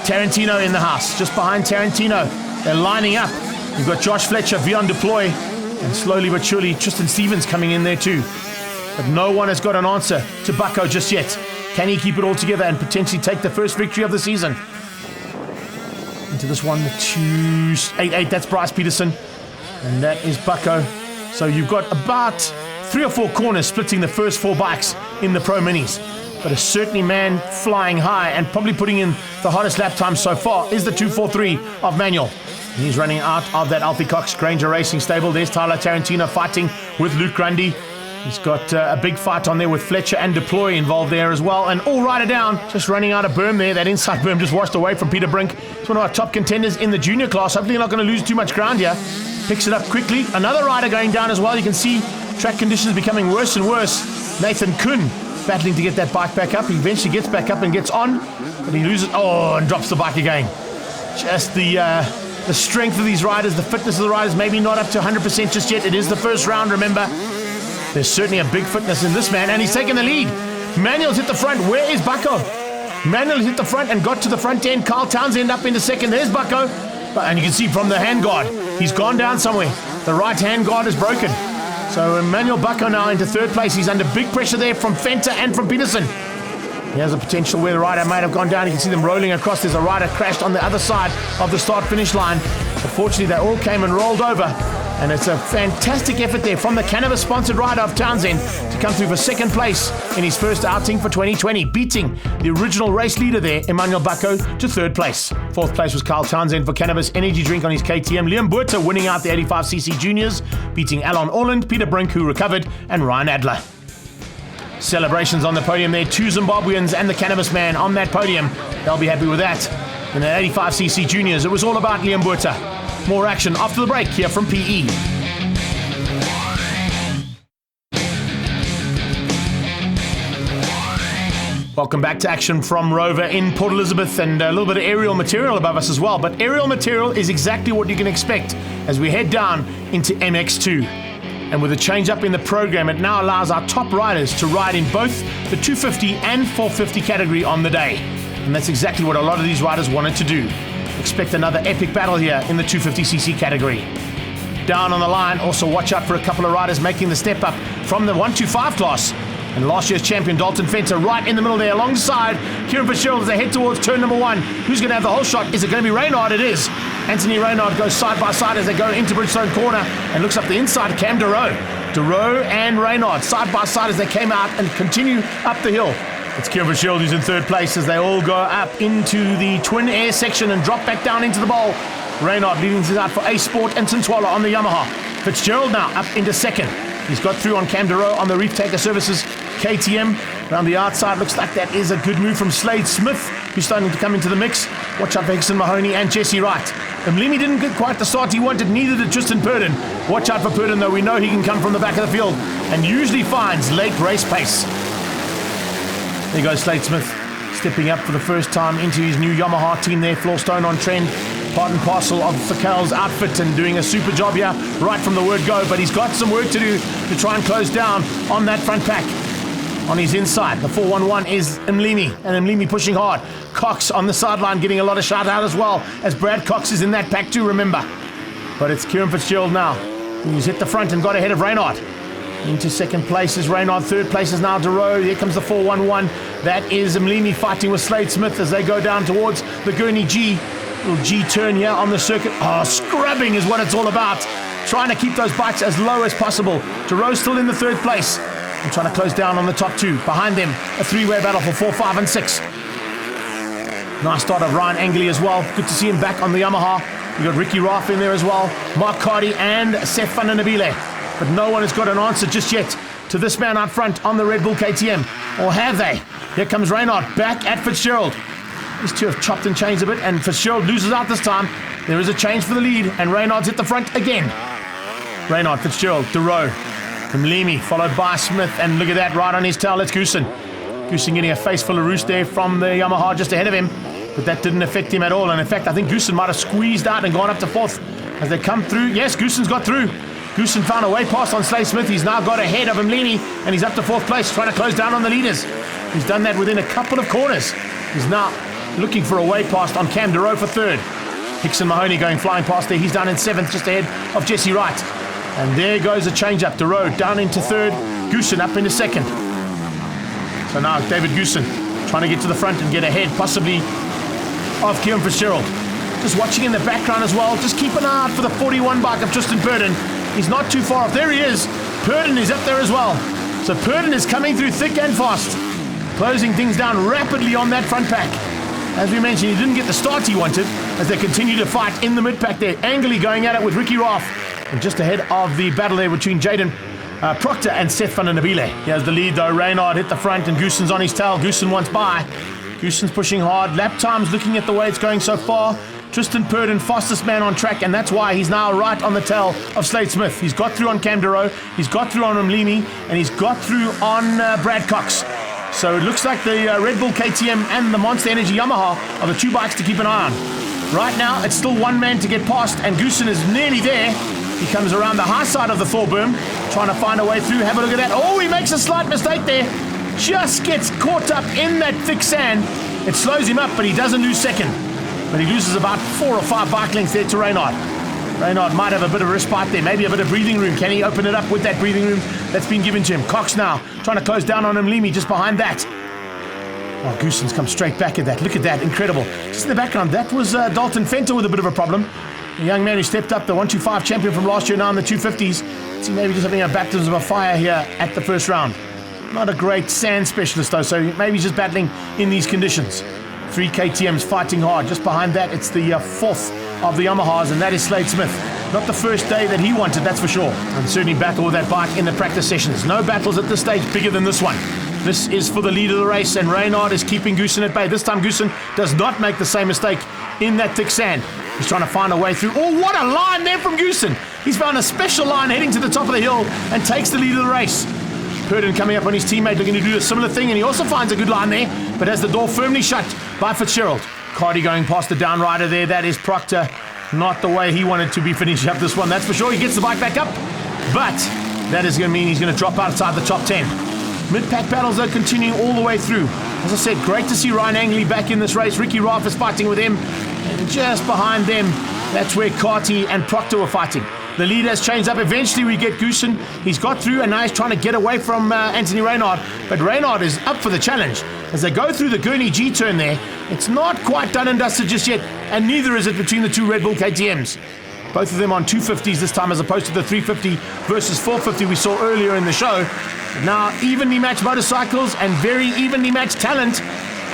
Tarantino in the house, just behind Tarantino. They're lining up. You've got Josh Fletcher, Beyond Deploy, and slowly but surely Tristan Stevens coming in there too. But no one has got an answer to Bacco just yet. Can he keep it all together and potentially take the first victory of the season? Into this one, the 288, that's Bryce Peterson, and that is Bacco. So you've got about 3 or 4 corners splitting the first 4 bikes in the Pro Minis. But a certainly man flying high and probably putting in the hottest lap time so far is the 243 of Manuel. He's running out of that Alfie Cox Granger Racing stable. There's Tyler Tarantino fighting with Luke Grundy. He's got a big fight on there with Fletcher and Deploy involved there as well. And all rider down, just running out of berm there. That inside berm just washed away from Peter Brink. He's one of our top contenders in the junior class. Hopefully not going to lose too much ground here. Picks it up quickly. Another rider going down as well. You can see track conditions becoming worse and worse. Nathan Kuhn battling to get that bike back up. He eventually gets back up and gets on, but he loses. Oh, and drops the bike again. Just the strength of these riders, the fitness of the riders, maybe not up to 100% just yet. It is the first round, remember. There's certainly a big fitness in this man, and he's taking the lead. Manuel's hit the front. Where is Bucko? Manuel hit the front and got to the front end. Carl Townsend up into second. There's Bucko. And you can see from the hand guard, he's gone down somewhere. The right hand guard is broken. So Emmanuel Bucko now into third place. He's under big pressure there from Fenter and from Peterson. He has a potential where the rider might have gone down. You can see them rolling across. There's a rider crashed on the other side of the start-finish line. Unfortunately, they all came and rolled over. And it's a fantastic effort there from the cannabis-sponsored rider of Townsend to come through for second place in his first outing for 2020, beating the original race leader there, Emmanuel Bucko, to third place. Fourth place was Carl Townsend for cannabis energy drink on his KTM. Liam Buerta winning out the 85cc juniors, beating Alon Orland, Peter Brink, who recovered, and Ryan Adler. Celebrations on the podium there. 2 Zimbabweans and the cannabis man on that podium. They'll be happy with that. In the 85cc juniors, it was all about Liam Buerta. More action after the break here from PE. Welcome back to action from Rover in Port Elizabeth, and a little bit of aerial material above us as well. But aerial material is exactly what you can expect as we head down into MX2. And with a change up in the program, it now allows our top riders to ride in both the 250 and 450 category on the day. And that's exactly what a lot of these riders wanted to do. Expect another epic battle here in the 250cc category. Down on the line, also watch out for a couple of riders making the step up from the 125 class. And last year's champion Dalton Fenter right in the middle there alongside Kieran Fitzgerald as they head towards turn number 1. Who's going to have the whole shot? Is it going to be Reynard? It is. Anthony Reynard goes side by side as they go into Bridgestone corner and looks up the inside. Cam Deroe. Deroe and Reynard side by side as they came out and continue up the hill. It's Kieran Fitzgerald who's in third place as they all go up into the twin air section and drop back down into the bowl. Reynard leading things out for Ace Sport and Sinswala on the Yamaha. Fitzgerald now up into second. He's got through on Cam Deroe on the Reef Taker Services KTM. Around the outside, looks like that is a good move from Slade Smith, who's starting to come into the mix. Watch out for Hickson Mahoney and Jesse Wright. Mlimi didn't get quite the start he wanted, neither did Tristan Purdon. Watch out for Purdon, though. We know he can come from the back of the field and usually finds late race pace. There goes Slade Smith, stepping up for the first time into his new Yamaha team there. Floorstone on trend, part and parcel of Fakel's outfit, and doing a super job here right from the word go. But he's got some work to do to try and close down on that front pack. On his inside, the 411 is Mlimi, and Mlimi pushing hard. Cox on the sideline getting a lot of shout out as well, as Brad Cox is in that pack too, remember. But it's Kieran Fitzgerald now. He's hit the front and got ahead of Reynard. Into second place is Reynard. Third place is now Deroe. Here comes the 411. That is Mlimi fighting with Slade Smith as they go down towards the Gurney G. Little G turn here on the circuit. Oh, scrubbing is what it's all about. Trying to keep those bikes as low as possible. Deroe still in the third place. And trying to close down on the top 2. Behind them, a 3-way battle for 4, 5, and 6. Nice start of Ryan Angley as well. Good to see him back on the Yamaha. You got Ricky Raff in there as well. Mark Cardi and Seth van den Nabile. But no one has got an answer just yet to this man out front on the Red Bull KTM. Or have they? Here comes Reynard back at Fitzgerald. These two have chopped and changed a bit, and Fitzgerald loses out this time. There is a change for the lead, and Reynard's at the front again. Reynard, Fitzgerald, Deroe. Mlimi, followed by Smith, and look at that, right on his tail, it's Goosen. Goosen getting a face full of roost there from the Yamaha just ahead of him, but that didn't affect him at all, and in fact, I think Goosen might have squeezed out and gone up to fourth as they come through. Yes, Goosen's got through. Goosen found a way past on Slade Smith. He's now got ahead of Mlimi, and he's up to fourth place, trying to close down on the leaders. He's done that within a couple of corners. He's now looking for a way past on Cam Deroe for third. Hickson Mahoney going flying past there. He's down in seventh, just ahead of Jesse Wright. And there goes a change up. Deroe down into third. Goosen up into second. So now David Goosen trying to get to the front and get ahead, possibly of Kieran Fitzgerald. Just watching in the background as well. Just keep an eye out for the 41 bike of Tristan Purdon. He's not too far off. There he is. Purdon is up there as well. So Purdon is coming through thick and fast. Closing things down rapidly on that front pack. As we mentioned, he didn't get the start he wanted as they continue to fight in the mid-pack there. Angley going at it with Ricky Raff. And just ahead of the battle there between Jaden Proctor and Seth van der Nabile. He has the lead though. Reynard hit the front and Goosen's on his tail. Goosen wants by. Goosen's pushing hard. Lap times looking at the way it's going so far. Tristan Purdon, fastest man on track, and that's why he's now right on the tail of Slade Smith. He's got through on Cam Deroe, he's got through on Mlimi, and he's got through on Brad Cox. So it looks like the Red Bull KTM and the Monster Energy Yamaha are the two bikes to keep an eye on. Right now, it's still one man to get past, and Goosen is nearly there. He comes around the high side of the Thor berm, trying to find a way through. Have a look at that. Oh, he makes a slight mistake there. Just gets caught up in that thick sand. It slows him up, but he doesn't lose second. But he loses about 4 or 5 bike lengths there to Reynard. Reynard might have a bit of respite there, maybe a bit of breathing room. Can he open it up with that breathing room that's been given to him? Cox now trying to close down on Mlimi just behind that. Oh, Goosen's come straight back at that. Look at that, incredible. Just in the background, that was Dalton Fenter with a bit of a problem. The young man who stepped up, the 125 champion from last year, now in the 250s. Let's see, maybe just having a baptism of fire here at the first round. Not a great sand specialist though, so maybe he's just battling in these conditions. 3 KTMs fighting hard. Just behind that, it's the 4th of the Yamahas, and that is Slade Smith. Not the first day that he wanted, that's for sure. And certainly battle with that bike in the practice sessions. No battles at this stage bigger than this one. This is for the lead of the race, and Reynard is keeping Goosen at bay. This time Goosen does not make the same mistake in that thick sand. He's trying to find a way through. Oh, what a line there from Goosen. He's found a special line heading to the top of the hill and takes the lead of the race. Purdon coming up on his teammate looking to do a similar thing, and he also finds a good line there, but has the door firmly shut by Fitzgerald. Cardi going past the down rider there. That is Proctor. Not the way he wanted to be finishing up this one, that's for sure. He gets the bike back up, but that is going to mean he's going to drop outside the top 10. Mid-pack battles are continuing all the way through. As I said, great to see Ryan Angley back in this race. Ricky Raff is fighting with him, and just behind them, that's where Carty and Proctor were fighting. The lead has changed up. Eventually we get Goosen. He's got through, and now he's trying to get away from Anthony Reynard. But Reynard is up for the challenge. As they go through the Gurney G-turn there, it's not quite done and dusted just yet, and neither is it between the 2 Red Bull KTMs. Both of them on 250s this time, as opposed to the 350 versus 450 we saw earlier in the show. Now, evenly matched motorcycles and very evenly matched talent.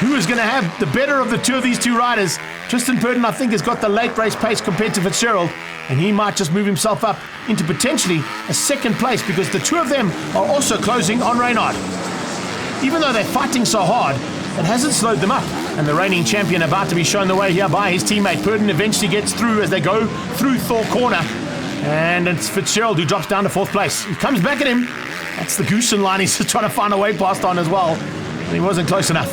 Who is going to have the better of the two of these 2 riders? Tristan Purdon, I think, has got the late race pace compared to Fitzgerald, and he might just move himself up into potentially a second place, because the 2 of them are also closing on Reynard. Even though they're fighting so hard, it hasn't slowed them up, and the reigning champion about to be shown the way here by his teammate. Purdon eventually gets through as they go through Thor Corner, and it's Fitzgerald who drops down to 4th place. He comes back at him. That's the Goosen line he's just trying to find a way past on as well, and he wasn't close enough.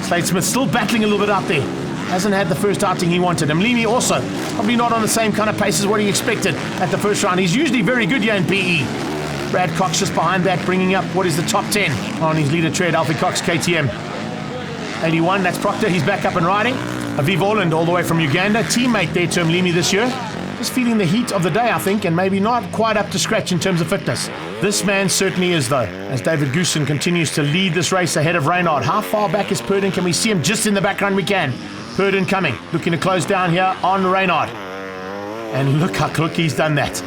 Slade Smith still battling a little bit out there. Hasn't had the first outing he wanted. Mlimi also probably not on the same kind of pace as what he expected at the first round. He's usually very good here in PE. Brad Cox just behind that, bringing up what is the top 10 on his leader tread, Alfie Cox KTM. 81, that's Proctor, he's back up and riding. Aviv Orland all the way from Uganda, teammate there to Mlimi this year. Just feeling the heat of the day, I think, and maybe not quite up to scratch in terms of fitness. This man certainly is, though, as David Goosen continues to lead this race ahead of Reynard. How far back is Purdon? Can we see him just in the background? We can. Purdon coming, looking to close down here on Reynard. And look how quick he's done that.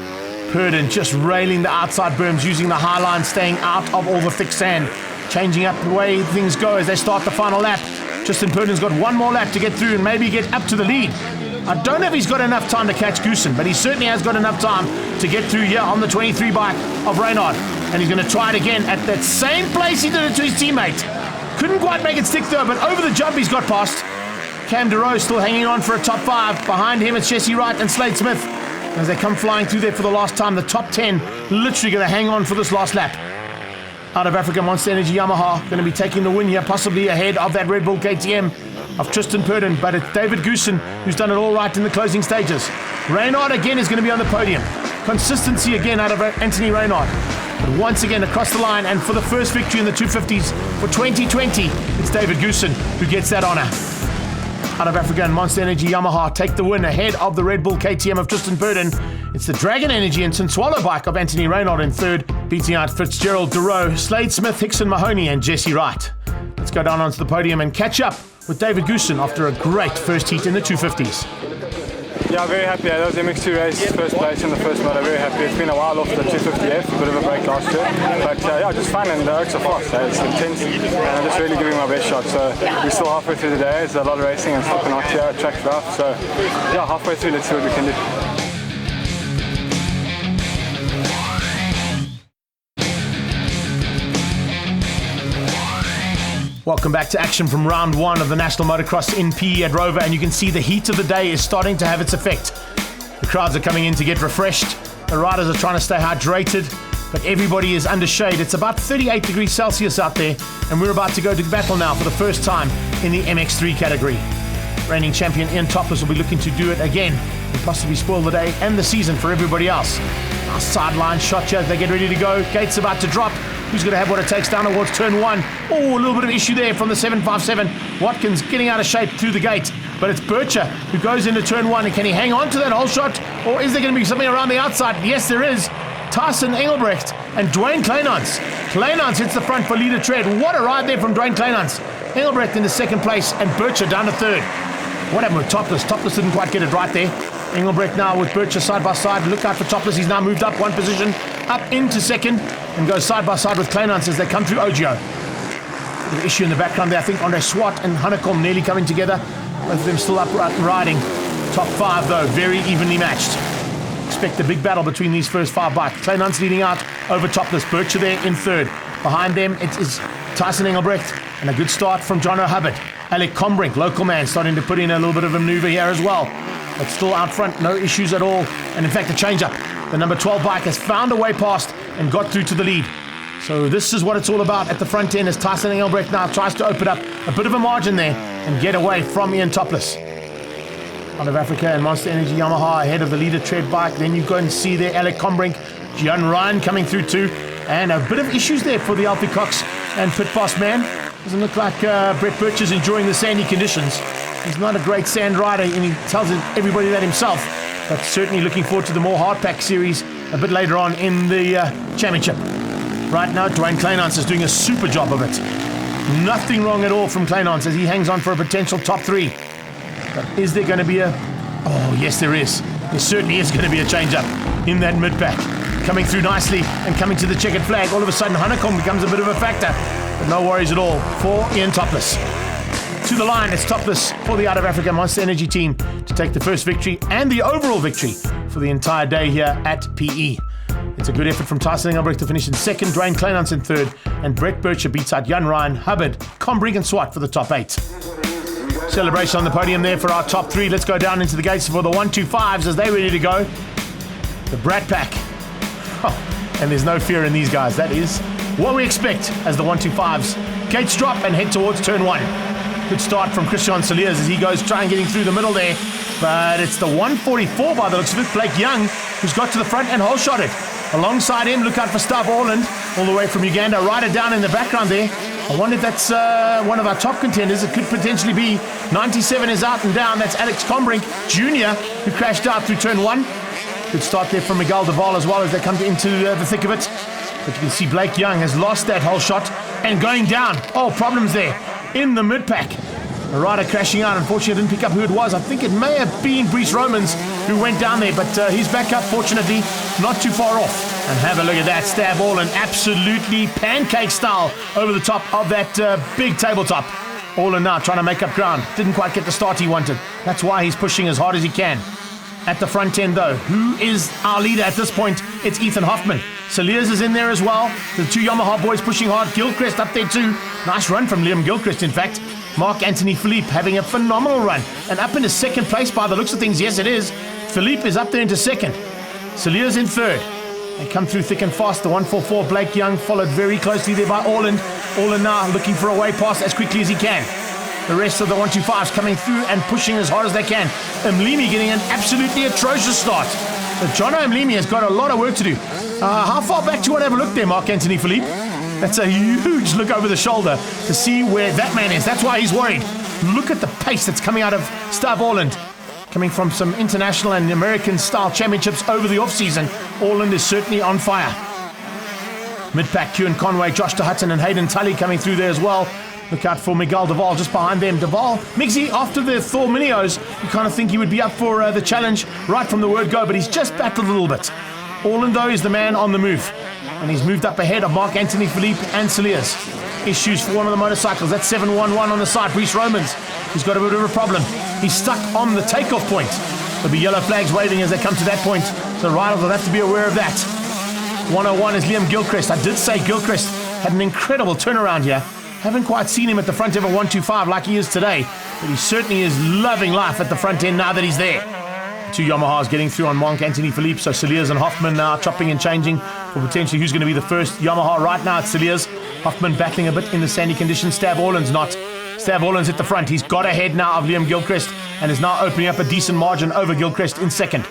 Purdon just railing the outside berms, using the high line, staying out of all the thick sand, changing up the way things go as they start the final lap. Tristan Purdon's got one more lap to get through and maybe get up to the lead. I don't know if he's got enough time to catch Goosen, but he certainly has got enough time to get through here on the 23 bike of Reynard. And he's going to try it again at that same place he did it to his teammate. Couldn't quite make it stick though, but over the jump he's got past. Cam Deroe still hanging on for a top 5. Behind him it's Jesse Wright and Slade Smith. As they come flying through there for the last time, the top 10 literally going to hang on for this last lap. Out of Africa, Monster Energy Yamaha going to be taking the win here, possibly ahead of that Red Bull KTM of Tristan Purdon, but it's David Goosen who's done it all right in the closing stages. Reynard again is going to be on the podium. Consistency again out of Anthony Reynard. But once again across the line, and for the first victory in the 250s for 2020, it's David Goosen who gets that honour. Out of Africa and Monster Energy Yamaha take the win ahead of the Red Bull KTM of Tristan Purdon. It's the Dragon Energy and Swallow bike of Anthony Reynard in third, beating out Fitzgerald, Deroe, Slade Smith, Hickson Mahoney and Jesse Wright. Let's go down onto the podium and catch up with David Goosen after a great first heat in the 250s. Yeah, very happy. That was MX2 race, first place in the first motor. Very happy. It's been a while off the 250F, a bit of a break last year. But yeah, just fun, and the oaks are fast. It's intense, and I'm just really giving my best shot. So we're still halfway through the day. There's a lot of racing and stopping out here, track's rough. So yeah, halfway through, let's see what we can do. Welcome back to action from round one of the National Motocross in PE at Rover, and you can see the heat of the day is starting to have its effect. The crowds are coming in to get refreshed. The riders are trying to stay hydrated, but everybody is under shade. It's about 38 degrees Celsius out there, and we're about to go to battle now for the first time in the MX3 category. Reigning champion Ian Topless will be looking to do it again and possibly spoil the day and the season for everybody else. Our sideline shot here as they get ready to go. Gate's about to drop. Who's going to have what it takes down towards turn one? Oh, a little bit of issue there from the 757. Watkins getting out of shape through the gate. But it's Bircher who goes into turn one. And can he hang on to that whole shot? Or is there going to be something around the outside? Yes, there is. Tyson Engelbrecht and Dwayne Kleinans. Kleinans hits the front for leader tread. What a ride there from Dwayne Kleinans. Engelbrecht into second place and Bircher down to third. What happened with Topless? Topless didn't quite get it right there. Engelbrecht now with Bircher side by side. Look out for Topless. He's now moved up one position, up into second, and goes side by side with Kleinans as they come through Ogio. The issue in the background there, I think Andre Swart and Hanekom nearly coming together. Both of them still upright and riding. Top five though, very evenly matched. Expect a big battle between these first five bikes. Kleinans leading out over Topless. Bircher there in third. Behind them it is Tyson Engelbrecht, and a good start from Jono Hubbard. Alec Combrink, local man, starting to put in a little bit of a maneuver here as well. But still out front, no issues at all. And in fact, the change-up. The number 12 bike has found a way past and got through to the lead. So this is what it's all about at the front end as Tyson Engelbrecht now tries to open up a bit of a margin there and get away from Ian Topless. Out of Africa and Monster Energy Yamaha ahead of the leader tread bike. Then you go and see there Alec Combrink, Gian Ryan coming through too. And a bit of issues there for the Alfie Cox and pit boss man. Doesn't look like Brett Bircher's enjoying the sandy conditions. He's not a great sand rider, and he tells everybody that himself. But certainly looking forward to the more hardpack series a bit later on in the championship. Right now, Dwayne Kleinans is doing a super job of it. Nothing wrong at all from Kleinans as he hangs on for a potential top three. But is there going to be a... Oh, yes, there is. There certainly is going to be a change-up in that mid-pack. Coming through nicely and coming to the checkered flag. All of a sudden, Hanekom becomes a bit of a factor. But no worries at all for Ian Topless. To the line, it's Topless for the Out of Africa Monster Energy team to take the first victory and the overall victory for the entire day here at PE. It's a good effort from Tyson Engelbrecht to finish in second, Dwayne Kleinans in third, and Brett Bircher beats out Jan Ryan, Hubbard, Combrink and Swart for the top eight. Celebration on the podium there for our top three. Let's go down into the gates for the 1-2-5s as they're ready to go. The Brat Pack. Oh, and there's no fear in these guys. That is what we expect as the 1-2-5s. Gates drop and head towards turn one. Good start from Christian Saliers as he goes trying getting through the middle there. But it's the 144 by the looks of it, Blake Young, who's got to the front and hole-shot it. Alongside him, look out for Stav Orland, all the way from Uganda. Rider down in the background there. I wonder if that's one of our top contenders. It could potentially be. 97 is out and down. That's Alex Combrink Jr., who crashed out through turn one. Good start there from Miguel Duval as well as they come into the thick of it. But you can see Blake Young has lost that whole shot and going down. Oh, problems there in the mid-pack. A rider crashing out. Unfortunately, I didn't pick up who it was. I think it may have been Brees Romans who went down there, but he's back up, fortunately, not too far off. And have a look at that. Stav Orland, absolutely pancake style over the top of that big tabletop. Orland now trying to make up ground. Didn't quite get the start he wanted. That's why he's pushing as hard as he can. At the front end, though, who is our leader at this point? It's Ethan Hoffman. Saliers is in there as well. The two Yamaha boys pushing hard. Gilchrist up there too. Nice run from Liam Gilchrist, in fact. Mark Anthony Philippe having a phenomenal run. And up into second place by the looks of things. Yes, it is. Philippe is up there into second. Saliers in third. They come through thick and fast. The 144, Blake Young, followed very closely there by Orland. Orland now looking for a way past as quickly as he can. The rest of the 125s coming through and pushing as hard as they can. Mlimi getting an absolutely atrocious start. But Jono Mlimi has got a lot of work to do. How far back do you want to have a look there, Mark Anthony Philippe? That's a huge look over the shoulder to see where that man is. That's why he's worried. Look at the pace that's coming out of Stav Orland. Coming from some international and American-style championships over the off-season, Orland is certainly on fire. Mid-pack, Kieran Conway, Josh de Hutton and Hayden Tully coming through there as well. Look out for Miguel Duval just behind them. Duval, Mixie, after the Thor Minios, you kind of think he would be up for the challenge right from the word go, but he's just battled a little bit. Orland, though, is the man on the move. And he's moved up ahead of Mark Anthony Philippe and Saliers. Issues for one of the motorcycles. That's 711 on the side. Brees Romans, who's got a bit of a problem. He's stuck on the takeoff point. There'll be yellow flags waving as they come to that point. So riders will have to be aware of that. 101 is Liam Gilchrist. I did say Gilchrist had an incredible turnaround here. Haven't quite seen him at the front of a 125 like he is today, but he certainly is loving life at the front end now that he's there. Two Yamahas getting through on Mark Anthony Philippe, so Cilliers and Hoffman now chopping and changing for potentially who's going to be the first Yamaha. Right now it's Cilliers. Hoffman battling a bit in the sandy conditions. Stav Orland's not. Stav Orland's at the front. He's got ahead now of Liam Gilchrist and is now opening up a decent margin over Gilchrist in second.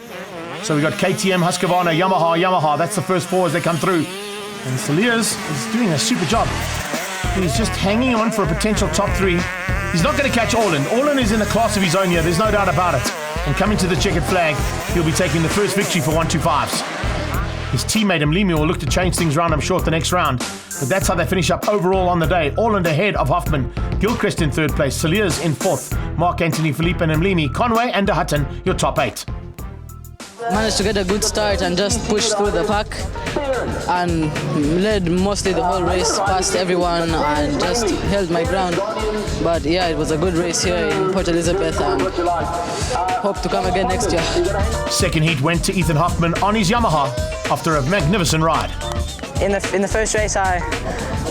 So we've got KTM, Husqvarna, Yamaha. That's the first four as they come through. And Cilliers is doing a super job. He's just hanging on for a potential top three. He's not going to catch Orland. Orland is in a class of his own here. There's no doubt about it. And coming to the checkered flag, he'll be taking the first victory for 125s. His teammate Mlimi will look to change things around, I'm sure, at the next round. But that's how they finish up overall on the day. Orland ahead of Hoffman. Gilchrist in third place. Cilliers in fourth. Mark Anthony Philippe and Mlimi. Conway and De Hutton, your top 8. Managed to get a good start and just push through the pack and led mostly the whole race past everyone and just held my ground. But yeah, it was a good race here in Port Elizabeth and hope to come again next year. Second heat went to Ethan Hoffman on his Yamaha after a magnificent ride. In the first race, I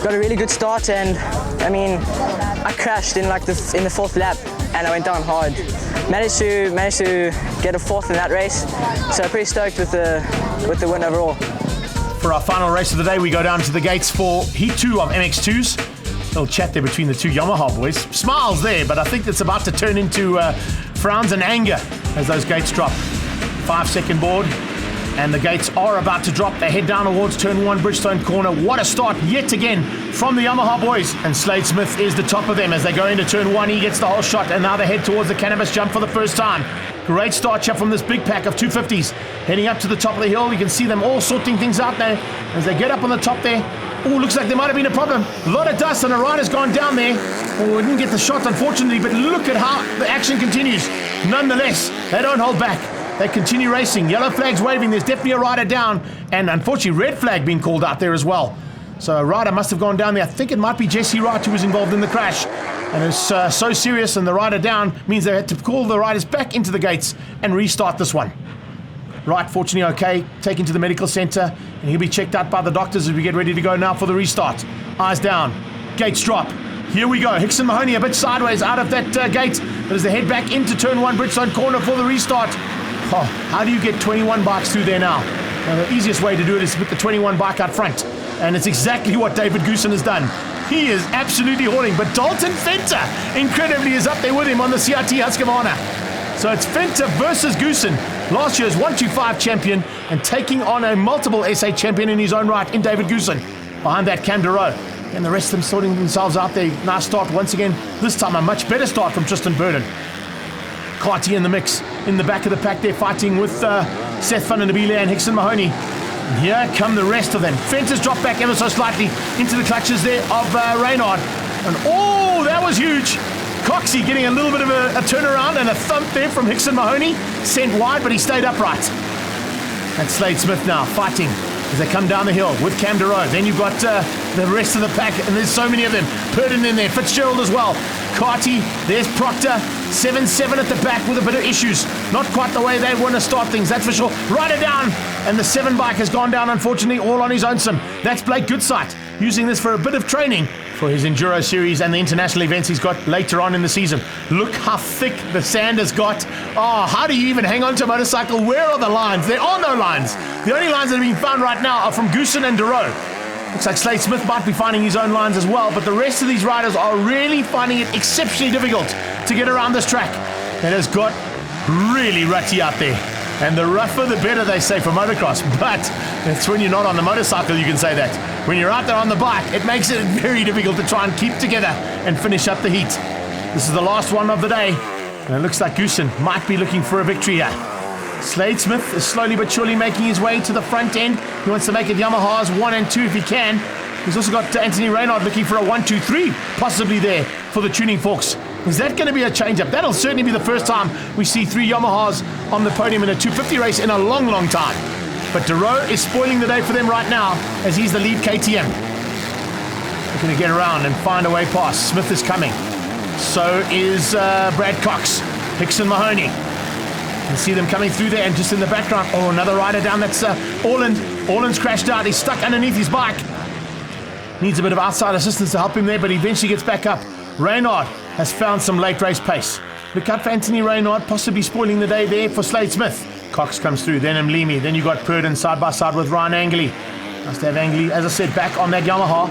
got a really good start, and I mean, I crashed in the fourth lap, and I went down hard. Managed to get a fourth in that race, so pretty stoked with the win overall. For our final race of the day, we go down to the gates for Heat 2 of MX2s. Little chat there between the two Yamaha boys. Smiles there, but I think it's about to turn into frowns and anger as those gates drop. 5-second board, and the gates are about to drop. They head down towards turn 1, Bridgestone corner. What a start yet again from the Yamaha boys. And Slade Smith is the top of them as they go into turn 1. He gets the whole shot, and now they head towards the cannabis jump for the first time. Great start here from this big pack of 250s. Heading up to the top of the hill, you can see them all sorting things out now as they get up on the top there. Oh, looks like there might have been a problem. A lot of dust and a rider's gone down there. Oh, we didn't get the shot, unfortunately, but look at how the action continues. Nonetheless, they don't hold back. They continue racing. Yellow flag's waving. There's definitely a rider down. And unfortunately, red flag being called out there as well. So a rider must have gone down there. I think it might be Jesse Wright who was involved in the crash. And it's so serious, and the rider down means they had to call the riders back into the gates and restart this one. Wright, fortunately okay, taken to the medical centre, and he'll be checked out by the doctors as we get ready to go now for the restart. Eyes down. Gates drop. Here we go. Hickson Mahoney a bit sideways out of that gate. But as they head back into turn 1, Bridgestone corner for the restart. Oh, how do you get 21 bikes through there now? The easiest way to do it is with the 21 bike out front. And it's exactly what David Goosen has done. He is absolutely hauling. But Dalton Fenter, incredibly, is up there with him on the CRT Husqvarna. So it's Fenter versus Goosen. Last year's 125 champion and taking on a multiple SA champion in his own right in David Goosen. Behind that, Cam Deroe. And the rest of them sorting themselves out there. Nice start once again. This time a much better start from Tristan Burden. Carty in the mix. In the back of the pack there, fighting with Seth Van den Abele and Hickson Mahoney. And here come the rest of them. Fenter's dropped back ever so slightly into the clutches there of Reynard. And oh, that was huge. Coxey getting a little bit of a turnaround and a thump there from Hickson Mahoney. Sent wide, but he stayed upright. And Slade Smith now fighting as they come down the hill with Cam Deroe. Then you've got the rest of the pack, and there's so many of them. Purdon in there, Fitzgerald as well. Carty, there's Proctor. 7-7 at the back with a bit of issues. Not quite the way they want to start things, that's for sure. Rider down, and the 7 bike has gone down, unfortunately, all on his own sim. That's Blake Goodsight, using this for a bit of training for his Enduro series and the international events he's got later on in the season. Look how thick the sand has got. Oh, how do you even hang on to a motorcycle? Where are the lines? There are no lines. The only lines that are being found right now are from Goosen and Deroe. Looks like Slade Smith might be finding his own lines as well, but the rest of these riders are really finding it exceptionally difficult to get around this track. It has got really rutty out there. And the rougher the better, they say, for motocross. But it's when you're not on the motorcycle you can say that. When you're out there on the bike, it makes it very difficult to try and keep together and finish up the heat. This is the last one of the day, and it looks like Goosen might be looking for a victory here. Slade Smith is slowly but surely making his way to the front end. He wants to make it Yamahas 1 and 2 if he can. He's also got Anthony Reynard looking for a 1-2-3, possibly there for the tuning forks. Is that going to be a change-up? That'll certainly be the first time we see 3 Yamahas on the podium in a 250 race in a long, long time. But Deroe is spoiling the day for them right now as he's the lead KTM. They're going to get around and find a way past. Smith is coming. So is Brad Cox. Hickson Mahoney. You can see them coming through there, and just in the background, oh, another rider down. That's Orland. Orland's crashed out. He's stuck underneath his bike. Needs a bit of outside assistance to help him there, but he eventually gets back up. Reynard has found some late race pace. Look out for Anthony Reynard, possibly spoiling the day there for Slade Smith. Cox comes through, then Mlimi, then you got Purdon side by side with Ryan Angley. Nice to have Angley, as I said, back on that Yamaha.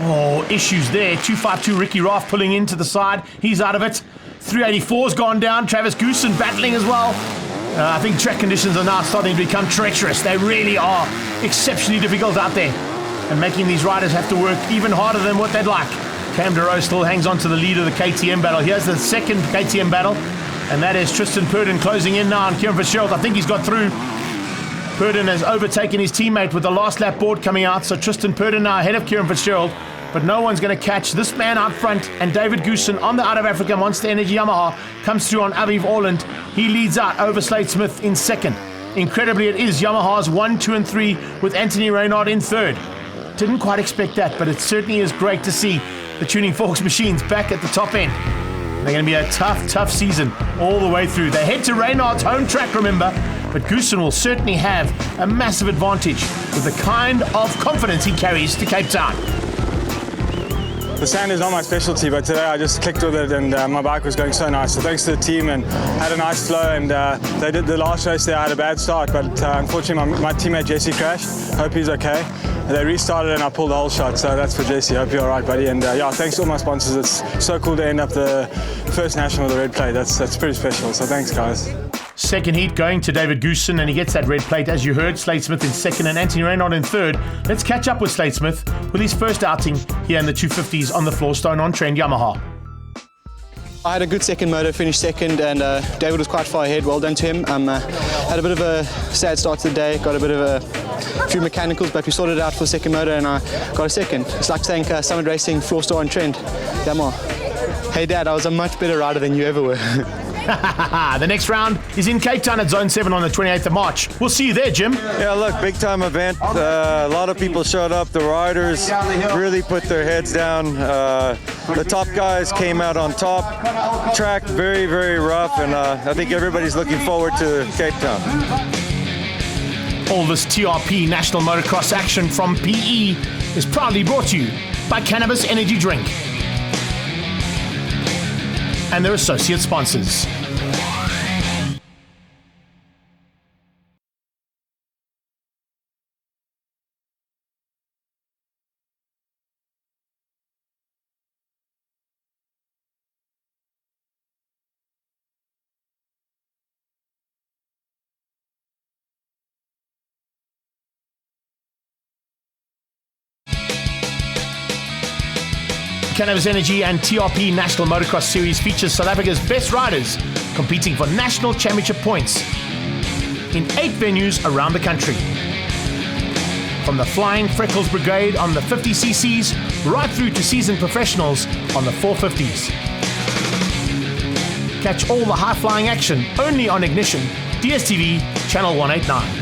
Oh, issues there. 252 Ricky Raff pulling into the side. He's out of it. 384's gone down. Travis Goosen battling as well. I think track conditions are now starting to become treacherous. They really are exceptionally difficult out there, and making these riders have to work even harder than what they'd like. Cam Deroe still hangs on to the lead of the KTM battle. Here's the second KTM battle, and that is Tristan Purdon closing in now on Kieran Fitzgerald. I think he's got through. Purdon has overtaken his teammate with the last lap board coming out, so Tristan Purdon now ahead of Kieran Fitzgerald, but no one's going to catch this man out front. And David Goosen on the Out of Africa Monster Energy Yamaha comes through on Aviv Orland. He leads out over Slade Smith in second. Incredibly, it is Yamaha's 1, 2 and 3 with Anthony Reynard in third. Didn't quite expect that, but it certainly is great to see the Tuning Forks machines back at the top end. They're going to be a tough season all the way through. They head to Reynard's home track, remember, but Goosen will certainly have a massive advantage with the kind of confidence he carries to Cape Town. The sand is not my specialty, but today I just clicked with it and my bike was going so nice. So thanks to the team, and had a nice flow, and they did the last race there. I had a bad start, but unfortunately my teammate Jesse crashed. Hope he's okay. They restarted and I pulled the whole shot, so that's for Jesse. Hope you're all right, buddy. And yeah, thanks to all my sponsors. It's so cool to end up the first national with a red plate. That's pretty special, so thanks guys. Second heat going to David Goosen, and he gets that red plate, as you heard. Slade Smith in second and Anthony Reynard in third. Let's catch up with Slade Smith with his first outing here in the 250s on the Floorstone on Trend Yamaha. I had a good second motor, finished second, and David was quite far ahead. Well done to him. Had a bit of a sad start to the day, got a bit of a few mechanicals, but we sorted it out for the second motor and I got a second. I'd like to thank Summit Racing, Floorstone on Trend Yamaha. Hey Dad, I was a much better rider than you ever were. The next round is in Cape Town at Zone 7 on the 28th of March. We'll see you there, Jim. Yeah, look, big time event. A lot of people showed up. The riders really put their heads down. The top guys came out on top. Track very, very rough, and I think everybody's looking forward to Cape Town. All this TRP National Motocross action from PE is proudly brought to you by Cannabis Energy Drink and their associate sponsors. Cannabis Energy and TRP National Motocross Series features South Africa's best riders competing for national championship points in 8 venues around the country. From the Flying Freckles Brigade on the 50cc's right through to seasoned professionals on the 450s. Catch all the high-flying action only on Ignition, DSTV, Channel 189.